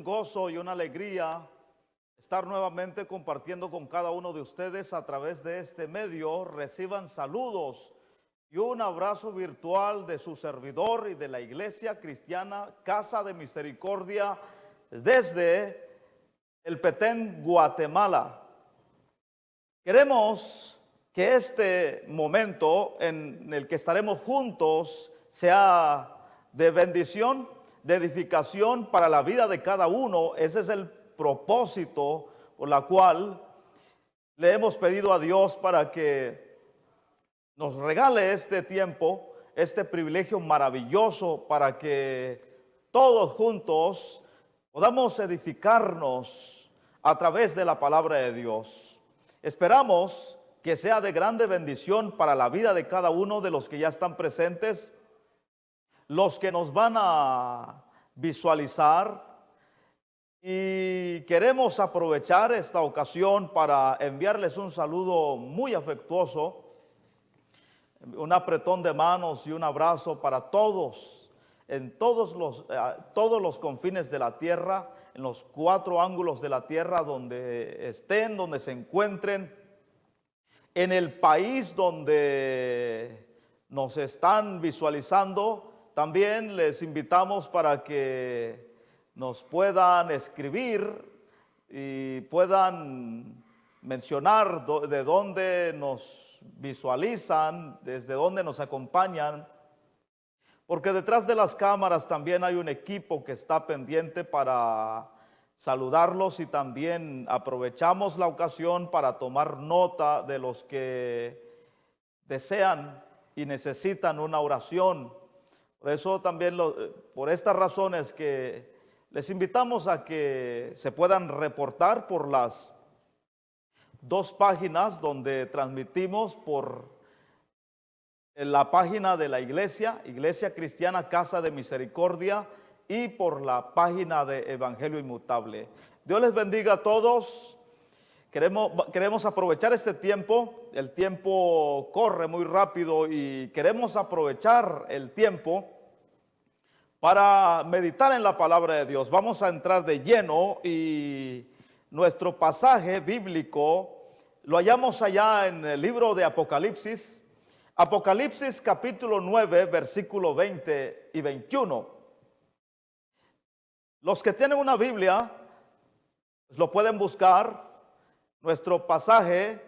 gozo y una alegría estar nuevamente compartiendo con cada uno de ustedes a través de este medio. Reciban saludos y un abrazo virtual de su servidor y de la Iglesia Cristiana Casa de Misericordia desde el Petén, Guatemala. Queremos que este momento en el que estaremos juntos sea de bendición, de edificación para la vida de cada uno. Ese es el propósito por la cual le hemos pedido a Dios para que nos regale este tiempo, este privilegio maravilloso, para que todos juntos podamos edificarnos a través de la palabra de Dios. Esperamos que sea de grande bendición para la vida de cada uno de los que ya están presentes, los que nos van a visualizar, y queremos aprovechar esta ocasión para enviarles un saludo muy afectuoso, un apretón de manos y un abrazo para todos, en todos los confines de la tierra, en los 4 ángulos de la tierra, donde estén, donde se encuentren, en el país donde nos están visualizando. También les invitamos para que nos puedan escribir y puedan mencionar de dónde nos visualizan, desde dónde nos acompañan, porque detrás de las cámaras también hay un equipo que está pendiente para saludarlos, y también aprovechamos la ocasión para tomar nota de los que desean y necesitan una oración. Por eso también, por estas razones, que les invitamos a que se puedan reportar por las 2 páginas donde transmitimos, por la página de la Iglesia Cristiana Casa de Misericordia, y por la página de Evangelio Inmutable. Dios les bendiga a todos. Queremos aprovechar este tiempo. El tiempo corre muy rápido y queremos aprovechar el tiempo para meditar en la palabra de Dios. Vamos a entrar de lleno, y nuestro pasaje bíblico lo hallamos allá en el libro de Apocalipsis. Apocalipsis capítulo 9, versículo 20 y 21. Los que tienen una Biblia, pues lo pueden buscar. Nuestro pasaje,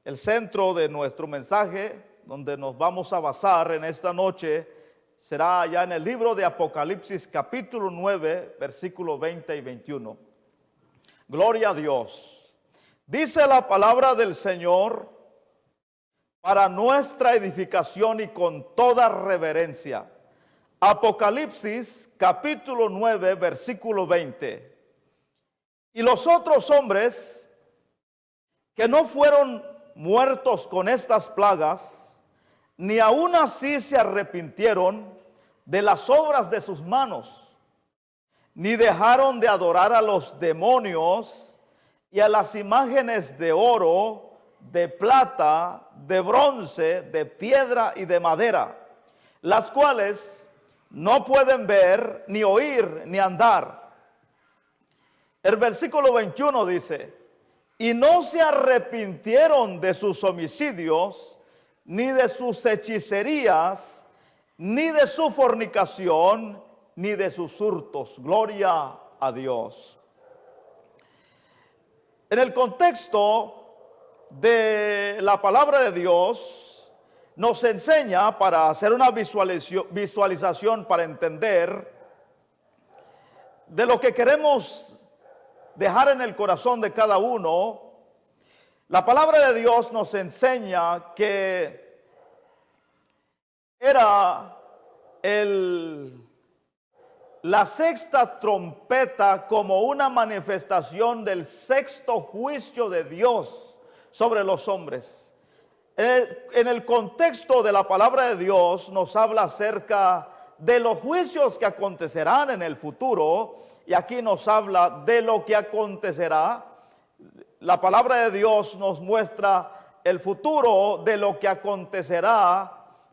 el centro de nuestro mensaje, donde nos vamos a basar en esta noche, será allá en el libro de Apocalipsis capítulo 9, versículo 20 y 21. Gloria a Dios. Dice la palabra del Señor para nuestra edificación y con toda reverencia. Apocalipsis capítulo 9, versículo 20. Y los otros hombres que no fueron muertos con estas plagas, ni aun así se arrepintieron de las obras de sus manos, ni dejaron de adorar a los demonios y a las imágenes de oro, de plata, de bronce, de piedra y de madera, las cuales no pueden ver, ni oír, ni andar. El versículo 21 dice: y no se arrepintieron de sus homicidios, ni de sus hechicerías, ni de su fornicación, ni de sus hurtos. Gloria a Dios. En el contexto de la palabra de Dios, nos enseña, para hacer una visualización, para entender de lo que queremos dejar en el corazón de cada uno. La palabra de Dios nos enseña que era la 6ª trompeta como una manifestación del 6º juicio de Dios sobre los hombres. En el contexto de la palabra de Dios nos habla acerca de los juicios que acontecerán en el futuro, y aquí nos habla de lo que acontecerá. La palabra de Dios nos muestra el futuro de lo que acontecerá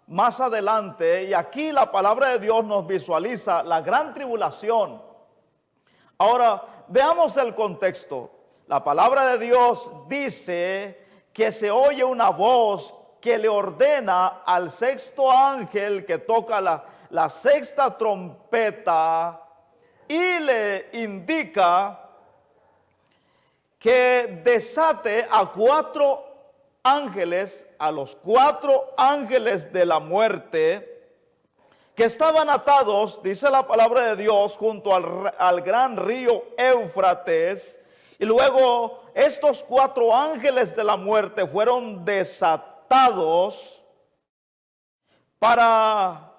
más adelante, y aquí la palabra de Dios nos visualiza la gran tribulación Ahora, veamos el contexto. La palabra de Dios dice que se oye una voz que le ordena al sexto ángel que toca la sexta trompeta y le indica que desate a 4 ángeles, a los 4 ángeles de la muerte, que estaban atados, dice la palabra de Dios, junto al gran río Éufrates. Y luego estos 4 ángeles de la muerte fueron desatados para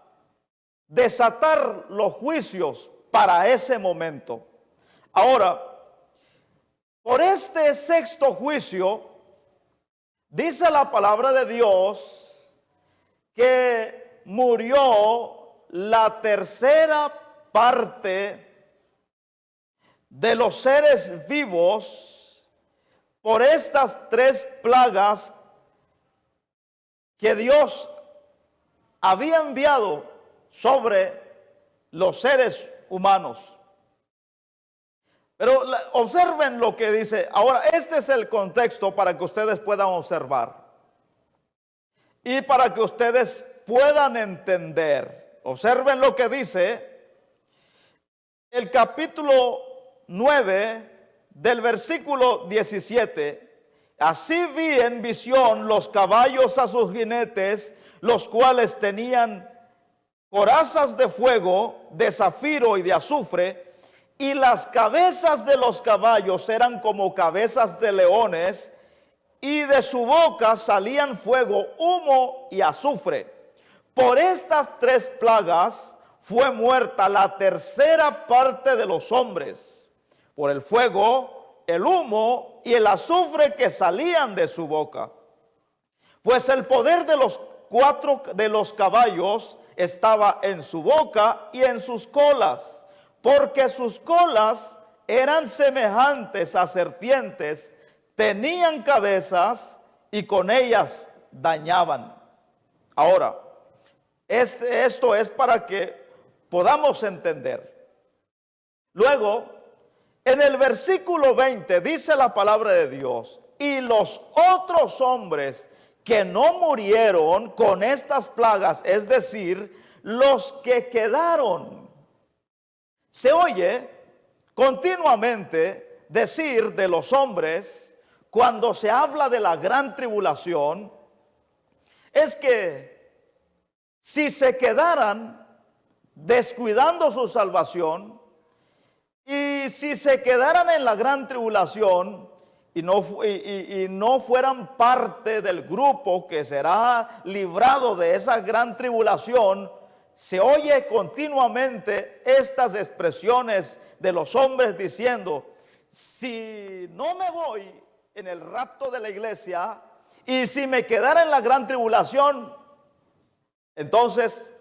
desatar los juicios para ese momento. Ahora, por este sexto juicio, dice la palabra de Dios que murió la tercera parte de los seres vivos por estas 3 plagas que Dios había enviado sobre los seres humanos. Pero observen lo que dice. Ahora, este es el contexto para que ustedes puedan observar y para que ustedes puedan entender. Observen lo que dice el capítulo 9 del versículo 17. Así vi en visión los caballos a sus jinetes, los cuales tenían corazas de fuego, de zafiro y de azufre, y las cabezas de los caballos eran como cabezas de leones, y de su boca salían fuego, humo y azufre. Por estas 3 plagas fue muerta la tercera parte de los hombres, por el fuego, el humo y el azufre que salían de su boca. Pues el poder de los 4 de los caballos estaba en su boca y en sus colas, porque sus colas eran semejantes a serpientes, tenían cabezas y con ellas dañaban. Ahora, esto es para que podamos entender. Luego, en el versículo 20 dice la palabra de Dios: y los otros hombres que no murieron con estas plagas, es decir, los que quedaron. Se oye continuamente decir de los hombres, cuando se habla de la gran tribulación, es que si se quedaran descuidando su salvación, y si se quedaran en la gran tribulación y no fueran parte del grupo que será librado de esa gran tribulación, se oye continuamente estas expresiones de los hombres diciendo: si no me voy en el rapto de la iglesia y si me quedara en la gran tribulación, entonces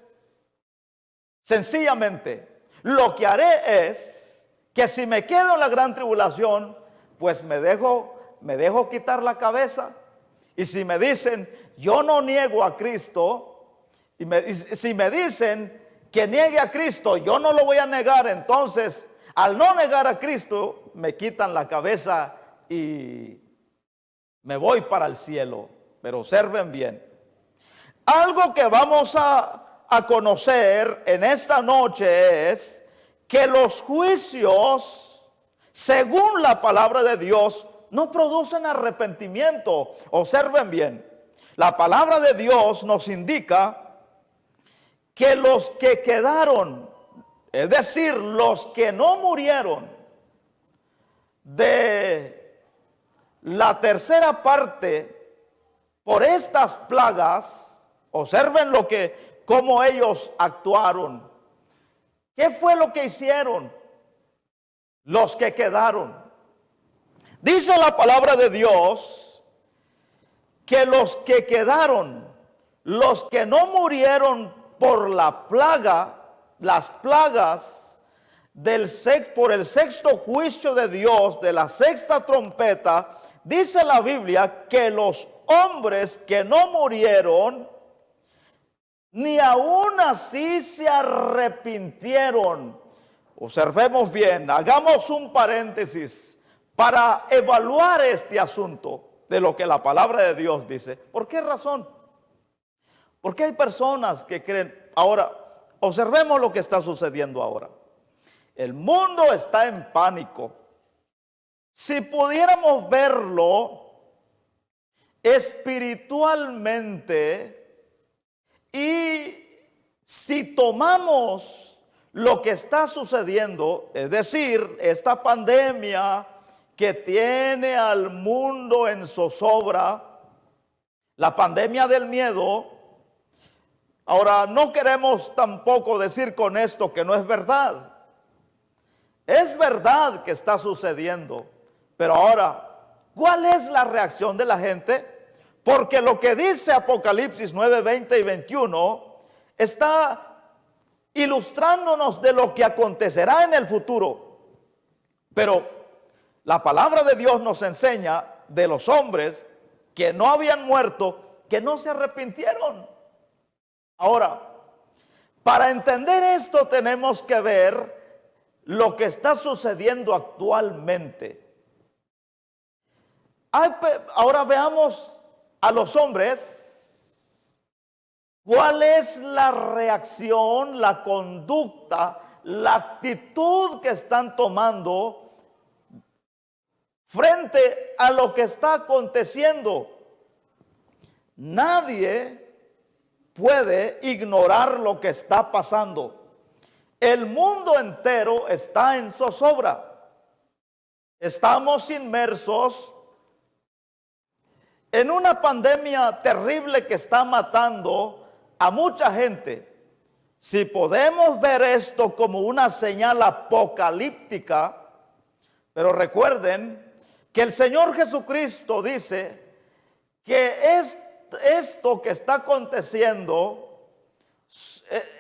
sencillamente lo que haré es que si me quedo en la gran tribulación, pues me dejo quitar la cabeza. Y si me dicen yo no niego a Cristo, y si me dicen que niegue a Cristo, yo no lo voy a negar, entonces al no negar a Cristo me quitan la cabeza y me voy para el cielo. Pero observen bien, algo que vamos a conocer en esta noche es que los juicios, según la palabra de Dios, no producen arrepentimiento. Observen bien, la palabra de Dios nos indica que los que quedaron, es decir, los que no murieron de la tercera parte por estas plagas, observen cómo ellos actuaron. ¿Qué fue lo que hicieron los que quedaron? Dice la palabra de Dios que los que quedaron, los que no murieron por la plaga, las plagas por el sexto juicio de Dios, de la sexta trompeta, dice la Biblia que los hombres que no murieron, ni aún así se arrepintieron. observemos bien, hagamos un paréntesis para evaluar este asunto de lo que la palabra de Dios dice. ¿Por qué razón? Porque hay personas que creen. Ahora, observemos lo que está sucediendo ahora. El mundo está en pánico. Si pudiéramos verlo espiritualmente y si tomamos lo que está sucediendo, es decir, esta pandemia que tiene al mundo en zozobra, la pandemia del miedo. Ahora, no queremos tampoco decir con esto que no es verdad. Es verdad que está sucediendo, pero ahora, ¿cuál es la reacción de la gente? Porque lo que dice Apocalipsis 9, 20 y 21 está ilustrándonos de lo que acontecerá en el futuro. Pero la palabra de Dios nos enseña de los hombres que no habían muerto, que no se arrepintieron. Ahora, para entender esto tenemos que ver lo que está sucediendo actualmente. Ahora veamos a los hombres. ¿Cuál es la reacción, la conducta, la actitud que están tomando frente a lo que está aconteciendo? Nadie puede ignorar lo que está pasando. El mundo entero está en zozobra. Estamos inmersos en una pandemia terrible que está matando a mucha gente. Si podemos ver esto como una señal apocalíptica, pero recuerden que el Señor Jesucristo dice que esto que está aconteciendo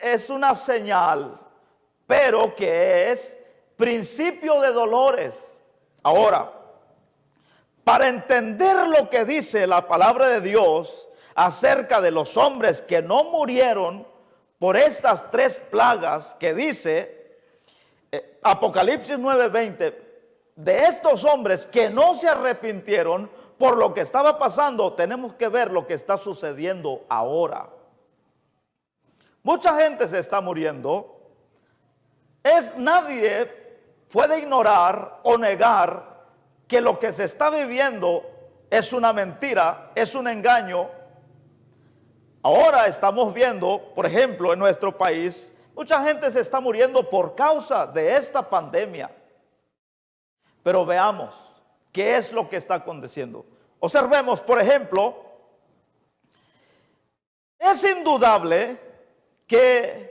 es una señal, pero que es principio de dolores. Ahora, para entender lo que dice la palabra de Dios acerca de los hombres que no murieron por estas tres plagas que dice Apocalipsis 9:20, de estos hombres que no se arrepintieron por lo que estaba pasando, tenemos que ver lo que está sucediendo ahora. Mucha gente se está muriendo. Nadie puede ignorar o negar que lo que se está viviendo es una mentira, es un engaño. Ahora estamos viendo, por ejemplo, en nuestro país, mucha gente se está muriendo por causa de esta pandemia. Pero veamos qué es lo que está aconteciendo. Observemos, por ejemplo, es indudable que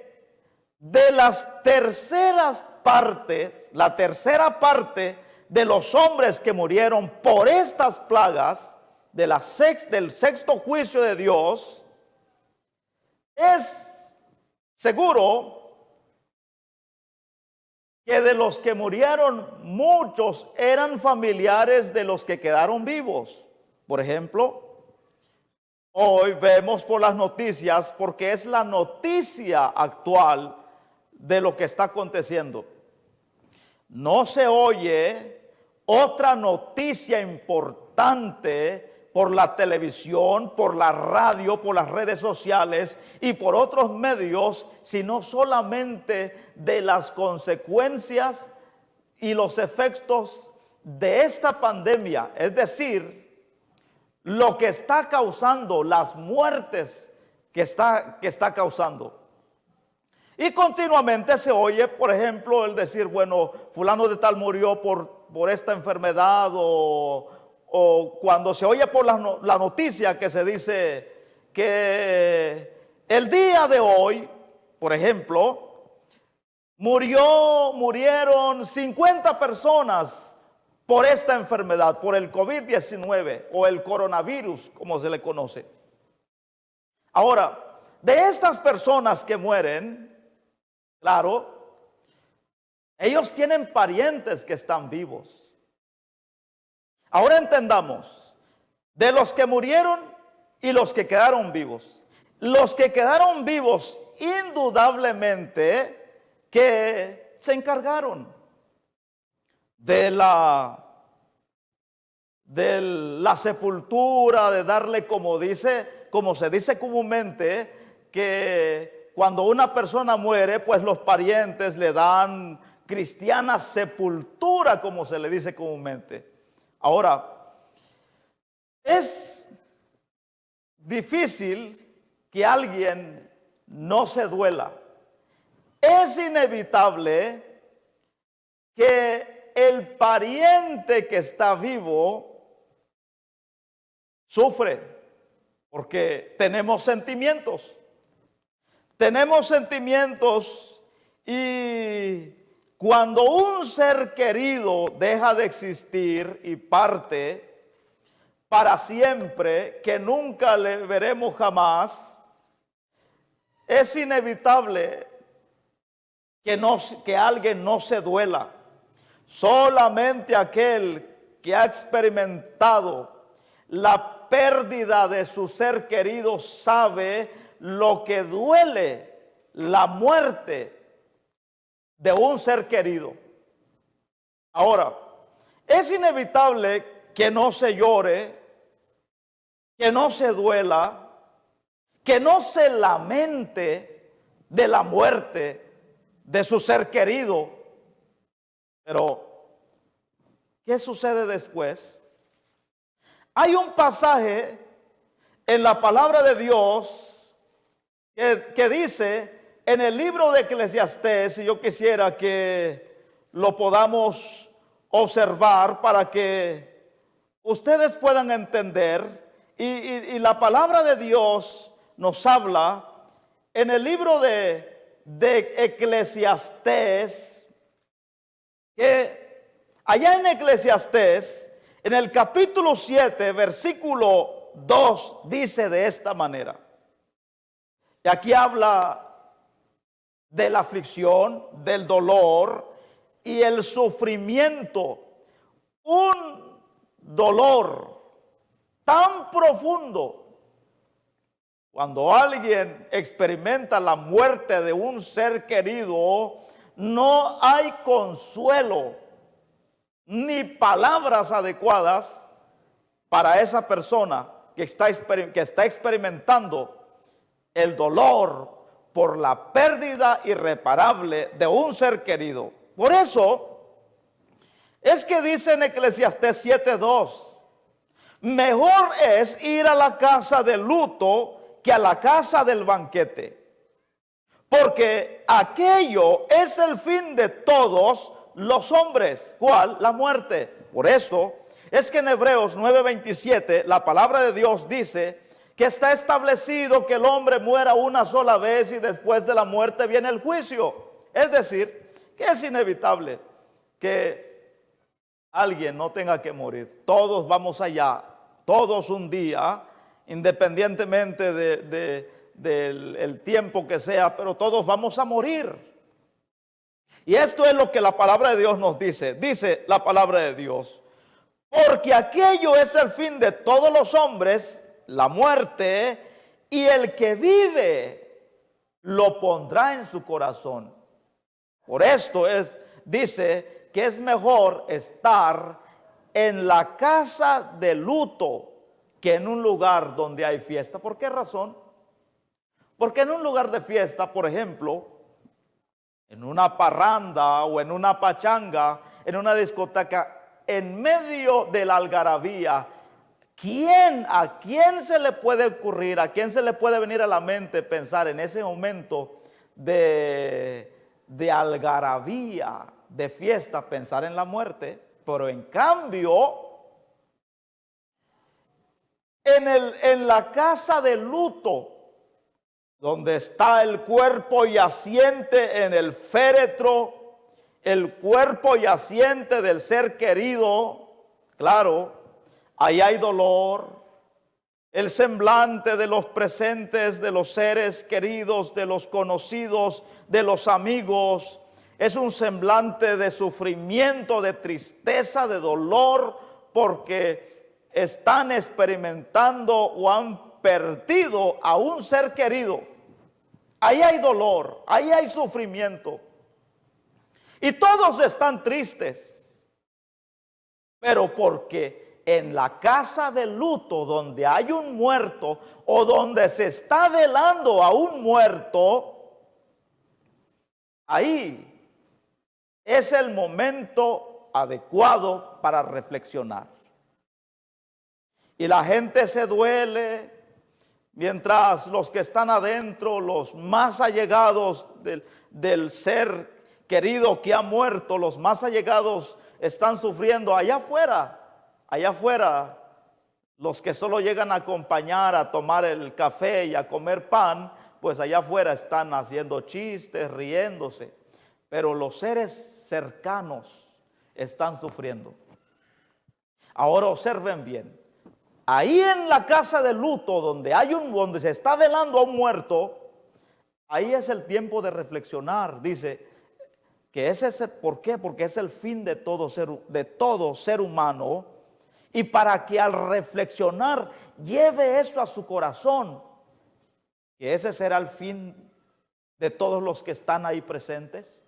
de las terceras partes, la tercera parte de los hombres que murieron por estas plagas del sexto juicio de Dios, es seguro que de los que murieron, muchos eran familiares de los que quedaron vivos. Por ejemplo, hoy vemos por las noticias, porque es la noticia actual de lo que está aconteciendo. No se oye otra noticia importante por la televisión, por la radio, por las redes sociales y por otros medios, sino solamente de las consecuencias y los efectos de esta pandemia, es decir, lo que está causando, las muertes que está causando. Y continuamente se oye, por ejemplo, el decir, bueno, fulano de tal murió por esta enfermedad, o cuando se oye por la noticia que se dice que el día de hoy, por ejemplo, murieron 50 personas por esta enfermedad, por el COVID-19 o el coronavirus, como se le conoce. Ahora, de estas personas que mueren, claro, ellos tienen parientes que están vivos. Ahora entendamos, de los que murieron y los que quedaron vivos. Los que quedaron vivos, indudablemente que se encargaron de la sepultura, de darle, como se dice comúnmente, que cuando una persona muere, pues los parientes le dan cristiana sepultura, como se le dice comúnmente. Ahora, es difícil que alguien no se duela. Es inevitable que el pariente que está vivo sufre, porque tenemos sentimientos. Tenemos sentimientos, y cuando un ser querido deja de existir y parte para siempre, que nunca le veremos jamás, es inevitable que alguien no se duela. Solamente aquel que ha experimentado la pérdida de su ser querido sabe lo que duele la muerte de un ser querido. Ahora, es inevitable que no se llore, que no se duela, que no se lamente de la muerte de su ser querido. Pero, ¿qué sucede después? Hay un pasaje en la palabra de Dios que dice en el libro de Eclesiastés, y yo quisiera que lo podamos observar para que ustedes puedan entender. Y la palabra de Dios nos habla en el libro de Eclesiastés, que allá en Eclesiastés, en el capítulo 7, versículo 2, dice de esta manera. Y aquí habla de la aflicción, del dolor y el sufrimiento. Un dolor tan profundo. Cuando alguien experimenta la muerte de un ser querido, no hay consuelo ni palabras adecuadas para esa persona que está experimentando el dolor por la pérdida irreparable de un ser querido. Por eso es que dice en Eclesiastés 7:2, mejor es ir a la casa de luto que a la casa del banquete, porque aquello es el fin de todos los hombres. ¿Cuál? La muerte. Por eso es que en Hebreos 9:27 la palabra de Dios dice que está establecido que el hombre muera una sola vez y después de la muerte viene el juicio. Es decir, que es inevitable que alguien no tenga que morir. Todos vamos allá, todos un día, independientemente del tiempo que sea, pero todos vamos a morir. Y esto es lo que la palabra de Dios nos dice. Dice la palabra de Dios, porque aquello es el fin de todos los hombres, la muerte, y el que vive lo pondrá en su corazón. Por esto dice que es mejor estar en la casa de luto que en un lugar donde hay fiesta. ¿Por qué razón? Porque en un lugar de fiesta, por ejemplo, en una parranda o en una pachanga, en una discoteca, en medio de la algarabía, ¿a quién se le puede ocurrir, a quién se le puede venir a la mente pensar en ese momento de algarabía, de fiesta, pensar en la muerte? Pero en cambio, en la casa de luto, donde está el cuerpo yaciente en el féretro, el cuerpo yaciente del ser querido, claro, ahí hay dolor, el semblante de los presentes, de los seres queridos, de los conocidos, de los amigos, es un semblante de sufrimiento, de tristeza, de dolor, porque están experimentando o han perdido a un ser querido. Ahí hay dolor, ahí hay sufrimiento. Y todos están tristes. Pero porque en la casa de luto donde hay un muerto o donde se está velando a un muerto, ahí es el momento adecuado para reflexionar. Y la gente se duele, mientras los que están adentro, los más allegados del ser querido que ha muerto, los más allegados están sufriendo. Allá afuera, los que solo llegan a acompañar, a tomar el café y a comer pan, pues allá afuera están haciendo chistes, riéndose. Pero los seres cercanos están sufriendo. Ahora observen bien. Ahí en la casa de luto, donde se está velando a un muerto, ahí es el tiempo de reflexionar. Dice que ¿por qué? Porque es el fin de todo ser humano. Y para que al reflexionar lleve eso a su corazón, que ese será el fin de todos los que están ahí presentes,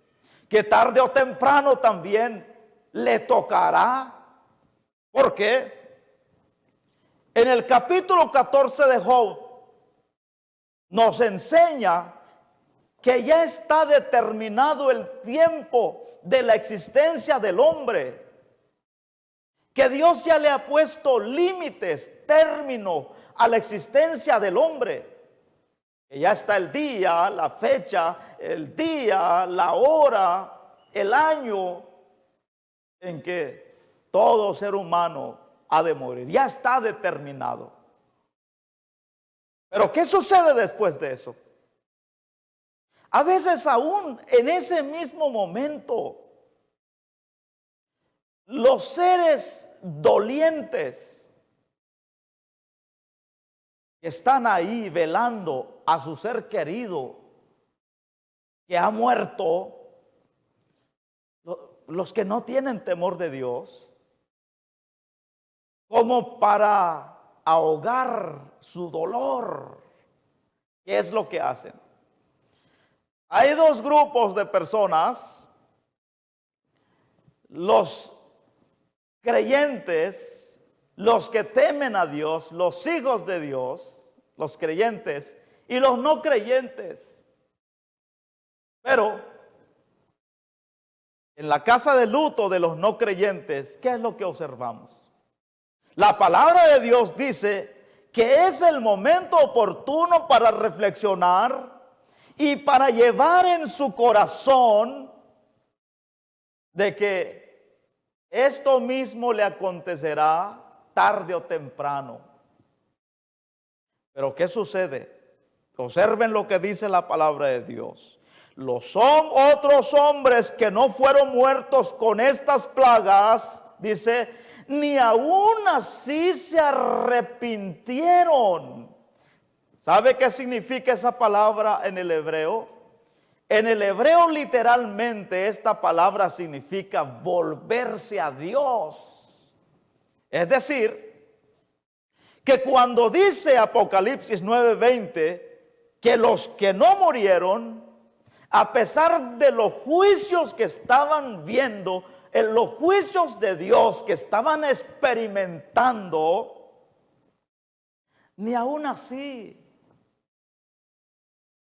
que tarde o temprano también le tocará. ¿Por qué? En el capítulo 14 de Job nos enseña que ya está determinado el tiempo de la existencia del hombre, que Dios ya le ha puesto límites, término a la existencia del hombre, que ya está el día, la fecha, el día, la hora, el año en que todo ser humano ha de morir. Ya está determinado. Pero ¿qué sucede después de eso? A veces aún en ese mismo momento, los seres dolientes que están ahí velando a su ser querido que ha muerto, los que no tienen temor de Dios, como para ahogar su dolor, ¿qué es lo que hacen? Hay dos grupos de personas: los creyentes, los que temen a Dios, los hijos de Dios, los creyentes, y los no creyentes. Pero en la casa de luto de los no creyentes, ¿qué es lo que observamos? La palabra de Dios dice que es el momento oportuno para reflexionar y para llevar en su corazón de que esto mismo le acontecerá tarde o temprano. Pero ¿qué sucede? Observen lo que dice la palabra de Dios. Son otros hombres que no fueron muertos con estas plagas, dice, ni aún así se arrepintieron. ¿Sabe qué significa esa palabra en el hebreo? En el hebreo literalmente esta palabra significa volverse a Dios. Es decir, que cuando dice Apocalipsis 9:20 que los que no murieron, a pesar de los juicios que estaban viendo, en los juicios de Dios que estaban experimentando, ni aún así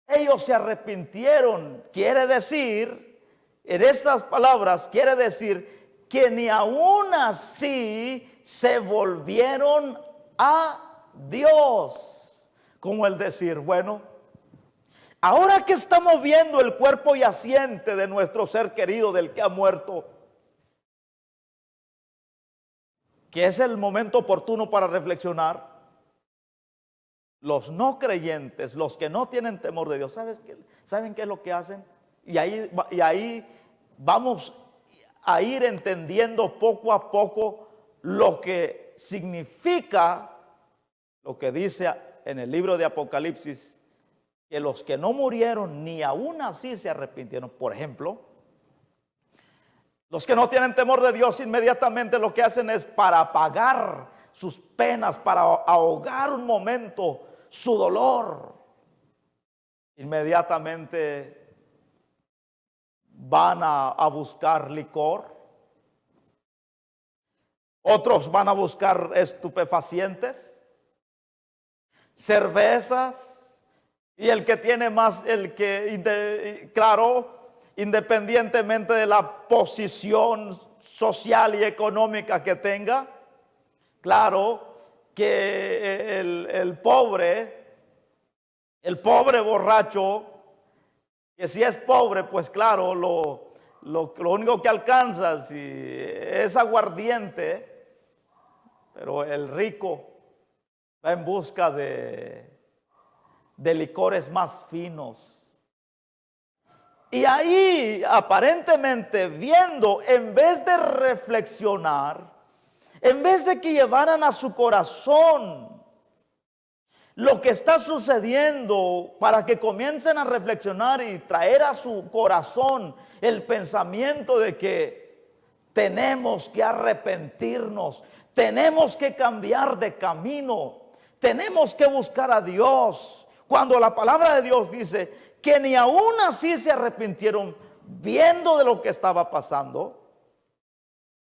ellos se arrepintieron. Quiere decir, en estas palabras, quiere decir que ni aún así se volvieron a Dios. Como el decir, bueno, ahora que estamos viendo el cuerpo yaciente de nuestro ser querido, del que ha muerto, que es el momento oportuno para reflexionar, los no creyentes, los que no tienen temor de Dios, ¿saben qué es lo que hacen? Y ahí vamos a ir entendiendo poco a poco lo que significa lo que dice en el libro de Apocalipsis, que los que no murieron ni aún así se arrepintieron. Por ejemplo, los que no tienen temor de Dios inmediatamente lo que hacen es, para apagar sus penas, para ahogar un momento su dolor, inmediatamente van a buscar licor, otros van a buscar estupefacientes, cervezas, y el que tiene más, claro, independientemente de la posición social y económica que tenga, claro que el pobre borracho, que si es pobre, pues claro, lo único que alcanza si es aguardiente, pero el rico va en busca de licores más finos. Y ahí aparentemente viendo, en vez de reflexionar, en vez de que llevaran a su corazón lo que está sucediendo, para que comiencen a reflexionar y traer a su corazón el pensamiento de que tenemos que arrepentirnos, tenemos que cambiar de camino, tenemos que buscar a Dios. Cuando la palabra de Dios dice que ni aún así se arrepintieron viendo de lo que estaba pasando,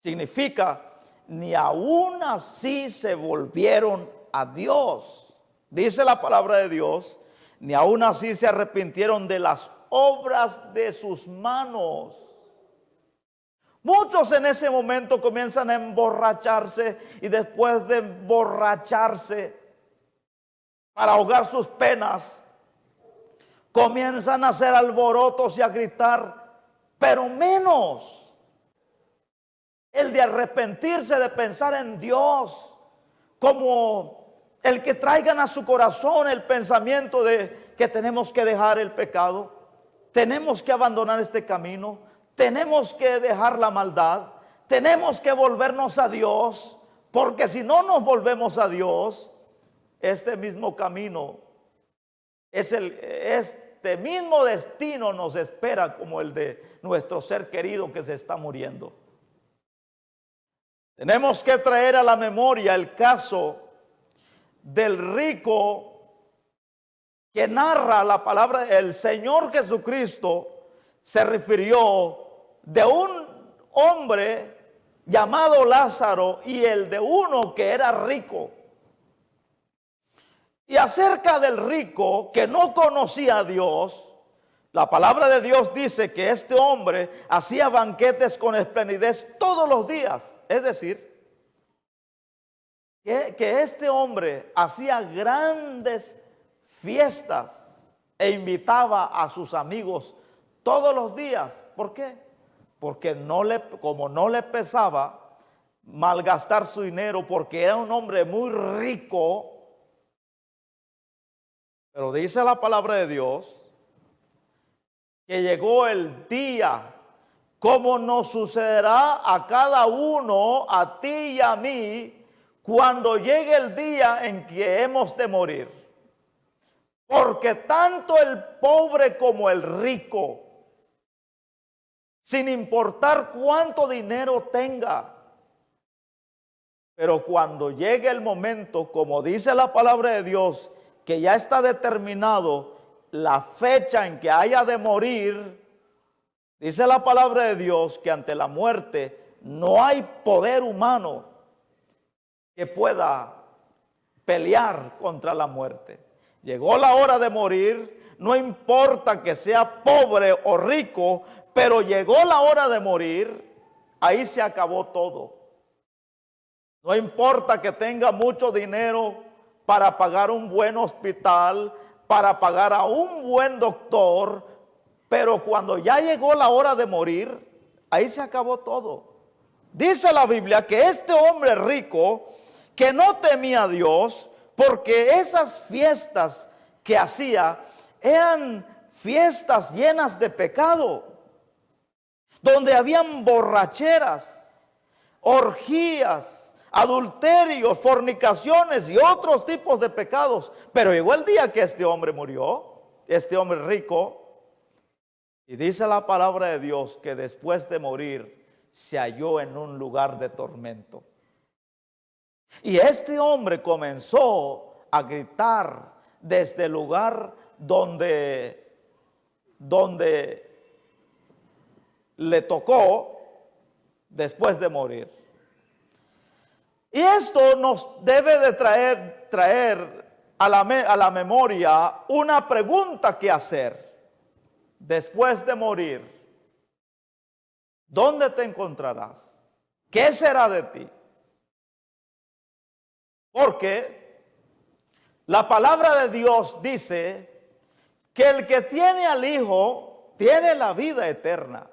significa ni aún así se volvieron a Dios. Dice la palabra de Dios, ni aún así se arrepintieron de las obras de sus manos. Muchos en ese momento comienzan a emborracharse y después de emborracharse para ahogar sus penas, comienzan a hacer alborotos y a gritar, pero menos el de arrepentirse, de pensar en Dios, como el que traigan a su corazón el pensamiento de que tenemos que dejar el pecado, tenemos que abandonar este camino, tenemos que dejar la maldad, tenemos que volvernos a Dios, porque si no nos volvemos a Dios, este mismo camino este mismo destino nos espera como el de nuestro ser querido que se está muriendo. Tenemos que traer a la memoria el caso del rico que narra la palabra. El Señor Jesucristo se refirió de un hombre llamado Lázaro y el de uno que era rico. Y acerca del rico que no conocía a Dios, la palabra de Dios dice que este hombre hacía banquetes con esplendidez todos los días. Es decir, que este hombre hacía grandes fiestas e invitaba a sus amigos todos los días. ¿Por qué? Porque como no le pesaba malgastar su dinero, porque era un hombre muy rico. Pero dice la palabra de Dios que llegó el día, como nos sucederá a cada uno, a ti y a mí, cuando llegue el día en que hemos de morir. Porque tanto el pobre como el rico, sin importar cuánto dinero tenga, pero cuando llegue el momento, como dice la palabra de Dios, que ya está determinado la fecha en que haya de morir, dice la palabra de Dios que ante la muerte no hay poder humano que pueda pelear contra la muerte. Llegó la hora de morir, no importa que sea pobre o rico, pero llegó la hora de morir, ahí se acabó todo. No importa que tenga mucho dinero para pagar un buen hospital, para pagar a un buen doctor, pero cuando ya llegó la hora de morir, ahí se acabó todo. Dice la Biblia que este hombre rico, que no temía a Dios, porque esas fiestas que hacía eran fiestas llenas de pecado, donde habían borracheras, orgías, adulterios, fornicaciones y otros tipos de pecados. Pero llegó el día que este hombre murió, este hombre rico, y dice la palabra de Dios que después de morir se halló en un lugar de tormento. Y este hombre comenzó a gritar desde el lugar donde le tocó después de morir. Y esto nos debe de traer a la memoria una pregunta que hacer. Después de morir, ¿dónde te encontrarás? ¿Qué será de ti? Porque la palabra de Dios dice que el que tiene al Hijo tiene la vida eterna,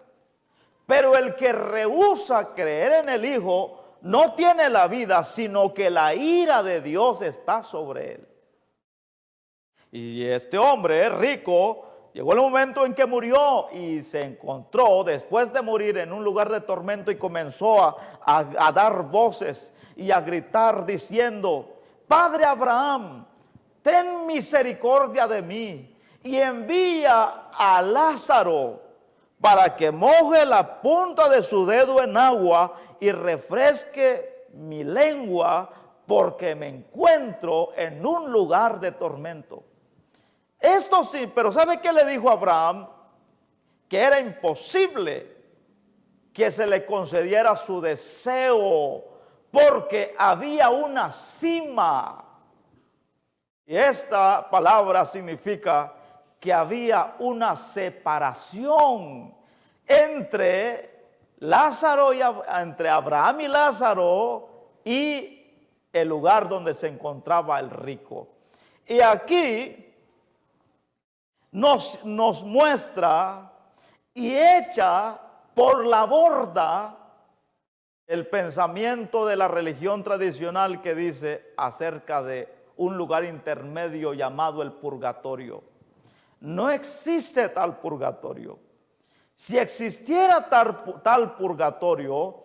pero el que rehúsa creer en el Hijo no tiene la vida, sino que la ira de Dios está sobre él. Y este hombre rico llegó el momento en que murió y se encontró después de morir en un lugar de tormento y comenzó a dar voces y a gritar diciendo: Padre Abraham, ten misericordia de mí y envía a Lázaro para que moje la punta de su dedo en agua y refresque mi lengua, porque me encuentro en un lugar de tormento. Esto sí, pero ¿sabe qué le dijo Abraham? Que era imposible que se le concediera su deseo, porque había una cima. Y esta palabra significa que había una separación entre entre Abraham y Lázaro y el lugar donde se encontraba el rico. Y aquí nos muestra y echa por la borda el pensamiento de la religión tradicional que dice acerca de un lugar intermedio llamado el purgatorio. No existe tal purgatorio. Si existiera tal purgatorio,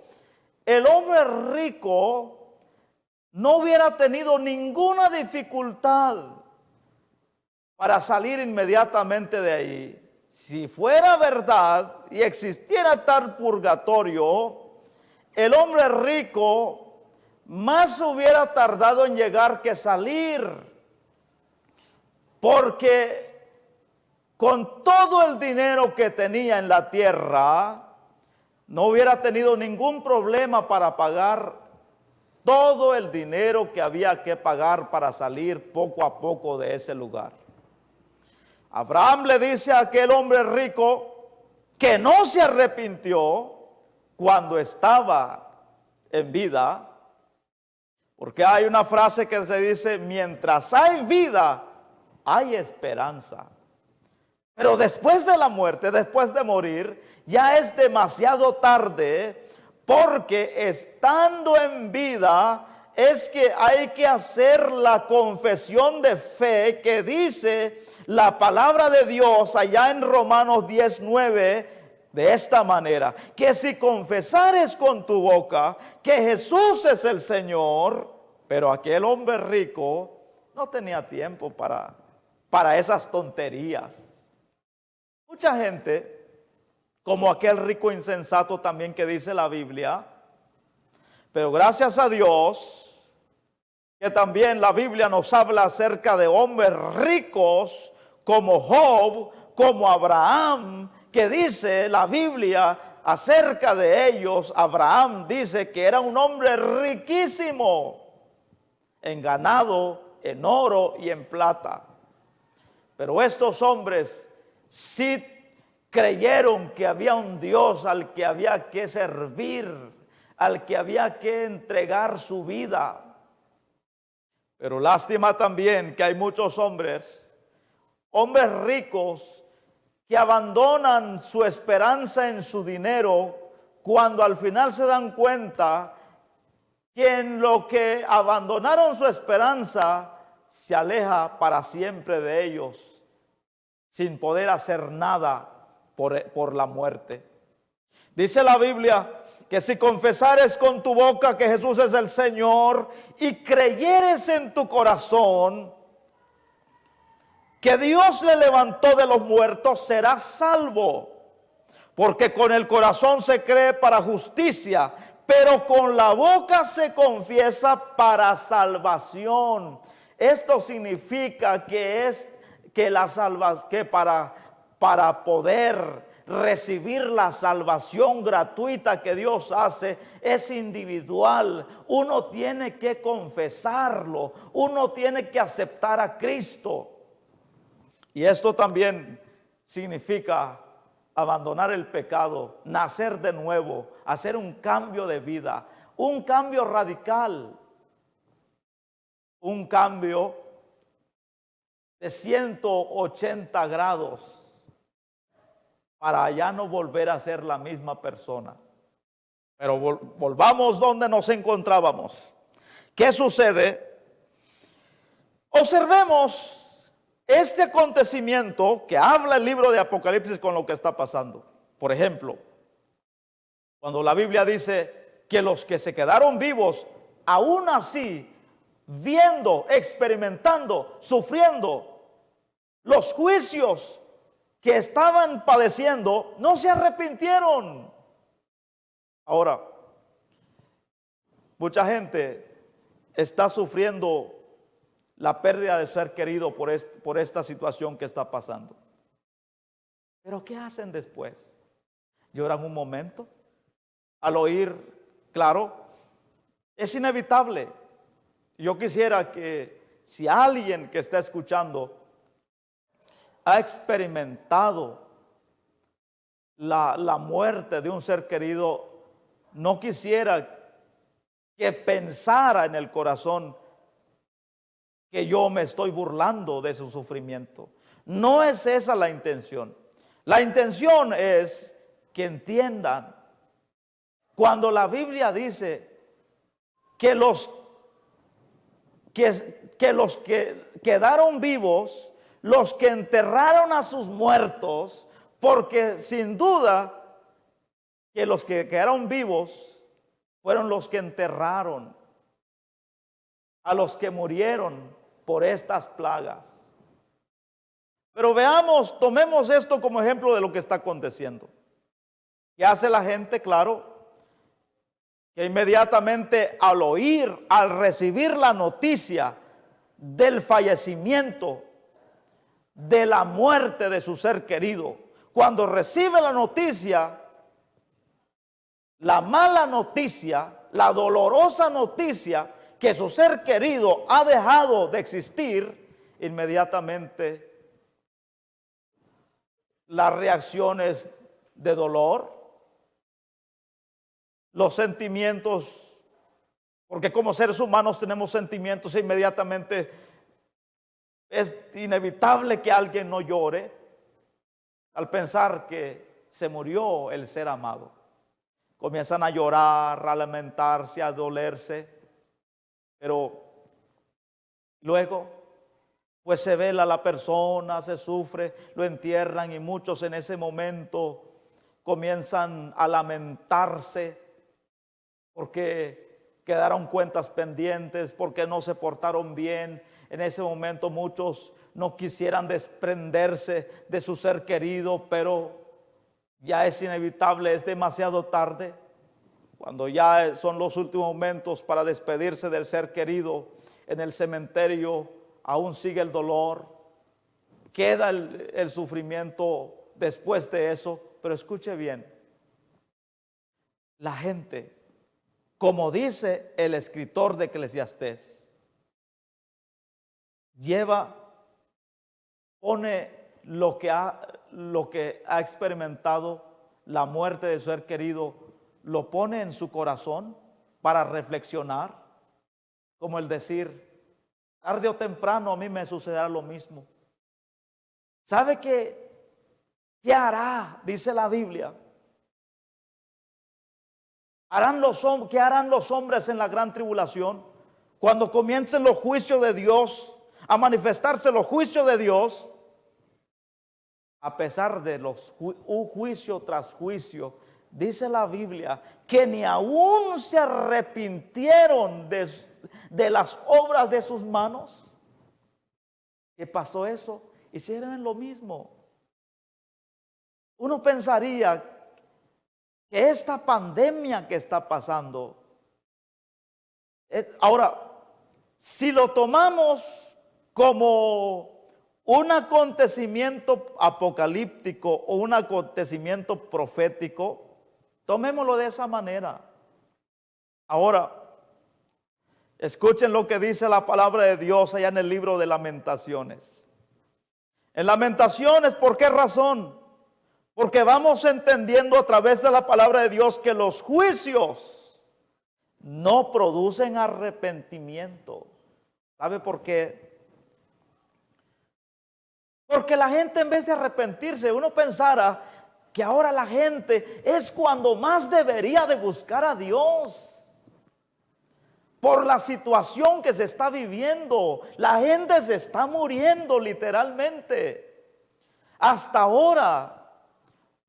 el hombre rico no hubiera tenido ninguna dificultad para salir inmediatamente de ahí. Si fuera verdad y existiera tal purgatorio, el hombre rico más hubiera tardado en llegar que salir, porque con todo el dinero que tenía en la tierra, no hubiera tenido ningún problema para pagar todo el dinero que había que pagar para salir poco a poco de ese lugar. Abraham le dice a aquel hombre rico que no se arrepintió cuando estaba en vida, porque hay una frase que se dice: mientras hay vida, hay esperanza. Pero después de la muerte, después de morir, ya es demasiado tarde, porque estando en vida es que hay que hacer la confesión de fe que dice la palabra de Dios allá en Romanos 10:9, de esta manera: que si confesares con tu boca que Jesús es el Señor. Pero aquel hombre rico no tenía tiempo para esas tonterías. Mucha gente, como aquel rico insensato también que dice la Biblia, pero gracias a Dios que también la Biblia nos habla acerca de hombres ricos como Job, como Abraham, que dice la Biblia acerca de ellos. Abraham dice que era un hombre riquísimo en ganado, en oro y en plata. Pero estos hombres sí creyeron que había un Dios al que había que servir, al que había que entregar su vida. Pero lástima también que hay muchos hombres ricos, que abandonan su esperanza en su dinero cuando al final se dan cuenta que en lo que abandonaron su esperanza se aleja para siempre de ellos, sin poder hacer nada por la muerte. Dice la Biblia que si confesares con tu boca que Jesús es el Señor y creyeres en tu corazón que Dios le levantó de los muertos, serás salvo. Porque con el corazón se cree para justicia, pero con la boca se confiesa para salvación. Esto significa que para poder recibir la salvación gratuita que Dios hace es individual. Uno tiene que confesarlo, uno tiene que aceptar a Cristo. Y esto también significa abandonar el pecado, nacer de nuevo, hacer un cambio de vida, un cambio radical, un cambio de 180 grados para ya no volver a ser la misma persona. Pero volvamos donde nos encontrábamos. ¿Qué sucede? Observemos este acontecimiento que habla el libro de Apocalipsis con lo que está pasando. Por ejemplo, cuando la Biblia dice que los que se quedaron vivos, aún así, viendo, experimentando, sufriendo los juicios que estaban padeciendo, no se arrepintieron. Ahora, mucha gente está sufriendo la pérdida de ser querido por esta situación que está pasando. Pero ¿qué hacen después? Lloran un momento. Al oír, claro, es inevitable. Yo quisiera que si alguien que está escuchando ha experimentado la muerte de un ser querido, no quisiera que pensara en el corazón que yo me estoy burlando de su sufrimiento. No es esa la intención. La intención es que entiendan cuando la Biblia dice que los que quedaron vivos, los que enterraron a sus muertos, porque sin duda que los que quedaron vivos fueron los que enterraron a los que murieron por estas plagas. Pero veamos, tomemos esto como ejemplo de lo que está aconteciendo. ¿Qué hace la gente? Claro, que inmediatamente al oír, al recibir la noticia del fallecimiento, de la muerte de su ser querido, cuando recibe la noticia, la mala noticia, la dolorosa noticia que su ser querido ha dejado de existir, inmediatamente las reacciones de dolor, los sentimientos, porque como seres humanos tenemos sentimientos, e inmediatamente es inevitable que alguien no llore al pensar que se murió el ser amado. Comienzan a llorar, a lamentarse, a dolerse, pero luego pues se vela a la persona, se sufre, lo entierran y muchos en ese momento comienzan a lamentarse porque quedaron cuentas pendientes, porque no se portaron bien. En ese momento muchos no quisieran desprenderse de su ser querido, pero ya es inevitable, es demasiado tarde. Cuando ya son los últimos momentos para despedirse del ser querido en el cementerio, aún sigue el dolor, queda el sufrimiento después de eso. Pero escuche bien, la gente, como dice el escritor de Eclesiastés, pone lo que ha experimentado, la muerte de su ser querido, lo pone en su corazón para reflexionar, como el decir, tarde o temprano a mí me sucederá lo mismo. ¿Sabe qué hará? Dice la Biblia. ¿Qué harán los hombres en la gran tribulación? Cuando comiencen los juicios de Dios, a manifestarse los juicios de Dios, a pesar de un juicio tras juicio, dice la Biblia que ni aún se arrepintieron de las obras de sus manos. ¿Qué pasó eso? Hicieron lo mismo. Uno pensaría que esta pandemia que está pasando, ahora, si lo tomamos como un acontecimiento apocalíptico o un acontecimiento profético, tomémoslo de esa manera. Ahora, escuchen lo que dice la palabra de Dios allá en el libro de Lamentaciones. En Lamentaciones, ¿por qué razón? Porque vamos entendiendo a través de la palabra de Dios que los juicios no producen arrepentimiento. ¿Sabe por qué? Porque la gente, en vez de arrepentirse, uno pensara que ahora la gente es cuando más debería de buscar a Dios. Por la situación que se está viviendo, la gente se está muriendo literalmente. Hasta ahora,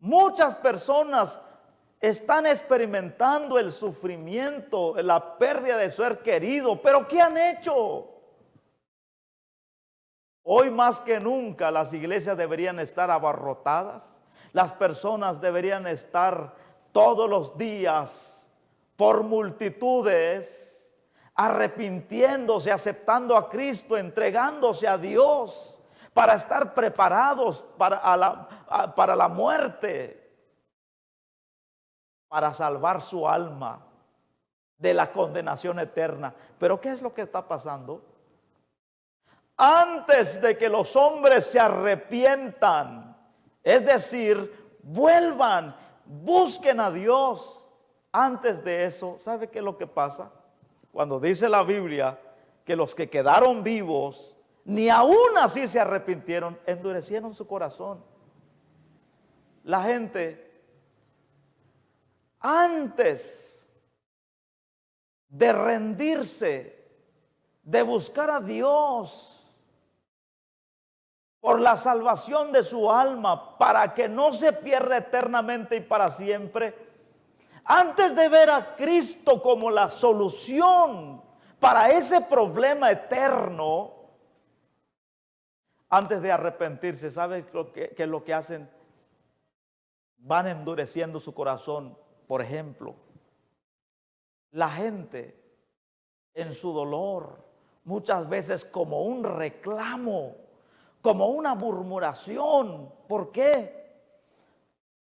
muchas personas están experimentando el sufrimiento, la pérdida de su ser querido. ¿Pero qué han hecho? Hoy más que nunca las iglesias deberían estar abarrotadas. Las personas deberían estar todos los días por multitudes arrepintiéndose, aceptando a Cristo, entregándose a Dios para estar preparados para la muerte, para salvar su alma de la condenación eterna. Pero ¿qué es lo que está pasando? Antes de que los hombres se arrepientan, es decir, vuelvan, busquen a Dios, antes de eso, ¿sabe qué es lo que pasa? Cuando dice la Biblia que los que quedaron vivos, ni aún así se arrepintieron, endurecieron su corazón. La gente, antes de rendirse, de buscar a Dios por la salvación de su alma, para que no se pierda eternamente y para siempre, antes de ver a Cristo como la solución para ese problema eterno, antes de arrepentirse, ¿sabe qué es lo que hacen? Van endureciendo su corazón. Por ejemplo, la gente en su dolor, muchas veces como un reclamo, como una murmuración. ¿Por qué?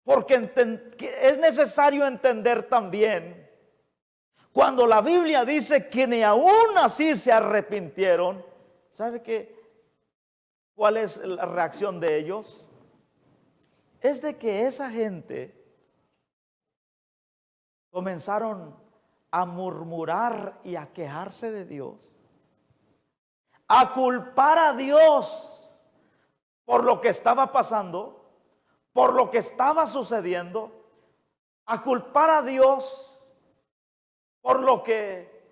Porque es necesario entender también, cuando la Biblia dice que ni aún así se arrepintieron, ¿sabe qué? ¿Cuál es la reacción de ellos? Es de que esa gente comenzaron a murmurar y a quejarse de Dios, a culpar a Dios por lo que estaba pasando, por lo que estaba sucediendo, a culpar a Dios por lo que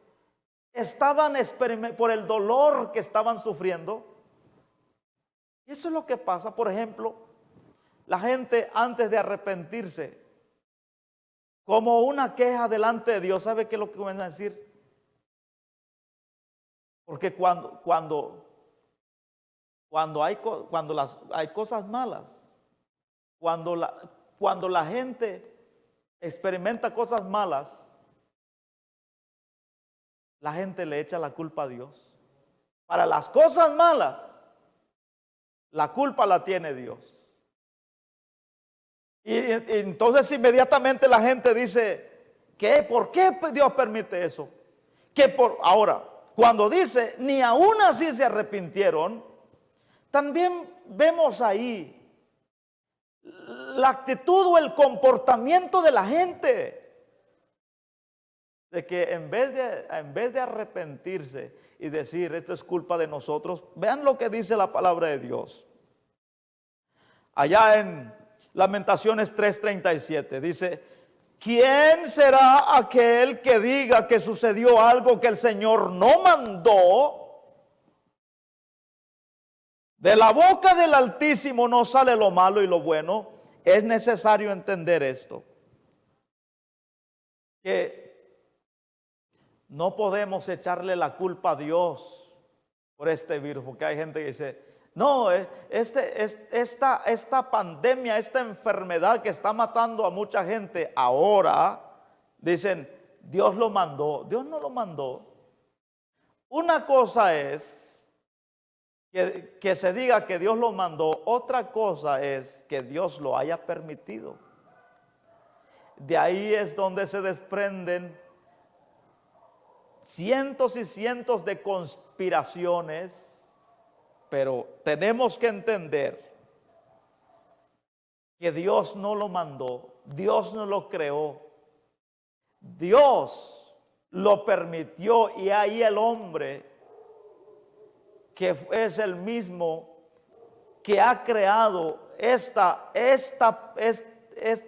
estaban experimentando, por el dolor que estaban sufriendo. Y eso es lo que pasa. Por ejemplo, la gente antes de arrepentirse, como una queja delante de Dios, ¿sabe qué es lo que comienzan a decir? Porque cuando hay cosas malas, cuando la gente experimenta cosas malas, la gente le echa la culpa a Dios. Para las cosas malas, la culpa la tiene Dios. Y entonces inmediatamente la gente dice, ¿qué? ¿Por qué Dios permite eso? Ahora, cuando dice, ni aún así se arrepintieron, también vemos ahí la actitud o el comportamiento de la gente, de que en vez de arrepentirse y decir esto es culpa de nosotros, vean lo que dice la palabra de Dios. Allá en Lamentaciones 3:37 dice, ¿quién será aquel que diga que sucedió algo que el Señor no mandó? De la boca del Altísimo no sale lo malo y lo bueno. Es necesario entender esto, que no podemos echarle la culpa a Dios por este virus, porque hay gente que dice, no, esta pandemia, esta enfermedad que está matando a mucha gente ahora, dicen, Dios lo mandó. Dios no lo mandó. Una cosa es que se diga que Dios lo mandó. Otra cosa es que Dios lo haya permitido. De ahí es donde se desprenden cientos y cientos de conspiraciones, pero tenemos que entender que Dios no lo mandó, Dios no lo creó, Dios lo permitió, y ahí el hombre, que es el mismo que ha creado esta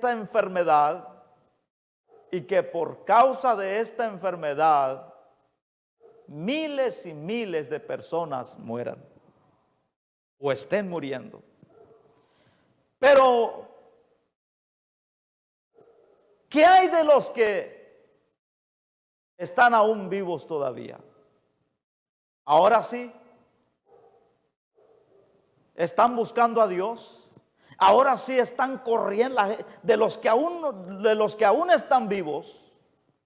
enfermedad, y que por causa de esta enfermedad miles y miles de personas mueran o estén muriendo. Pero ¿qué hay de los que están aún vivos todavía? Ahora sí, están buscando a Dios. Ahora sí están corriendo de los que aún están vivos,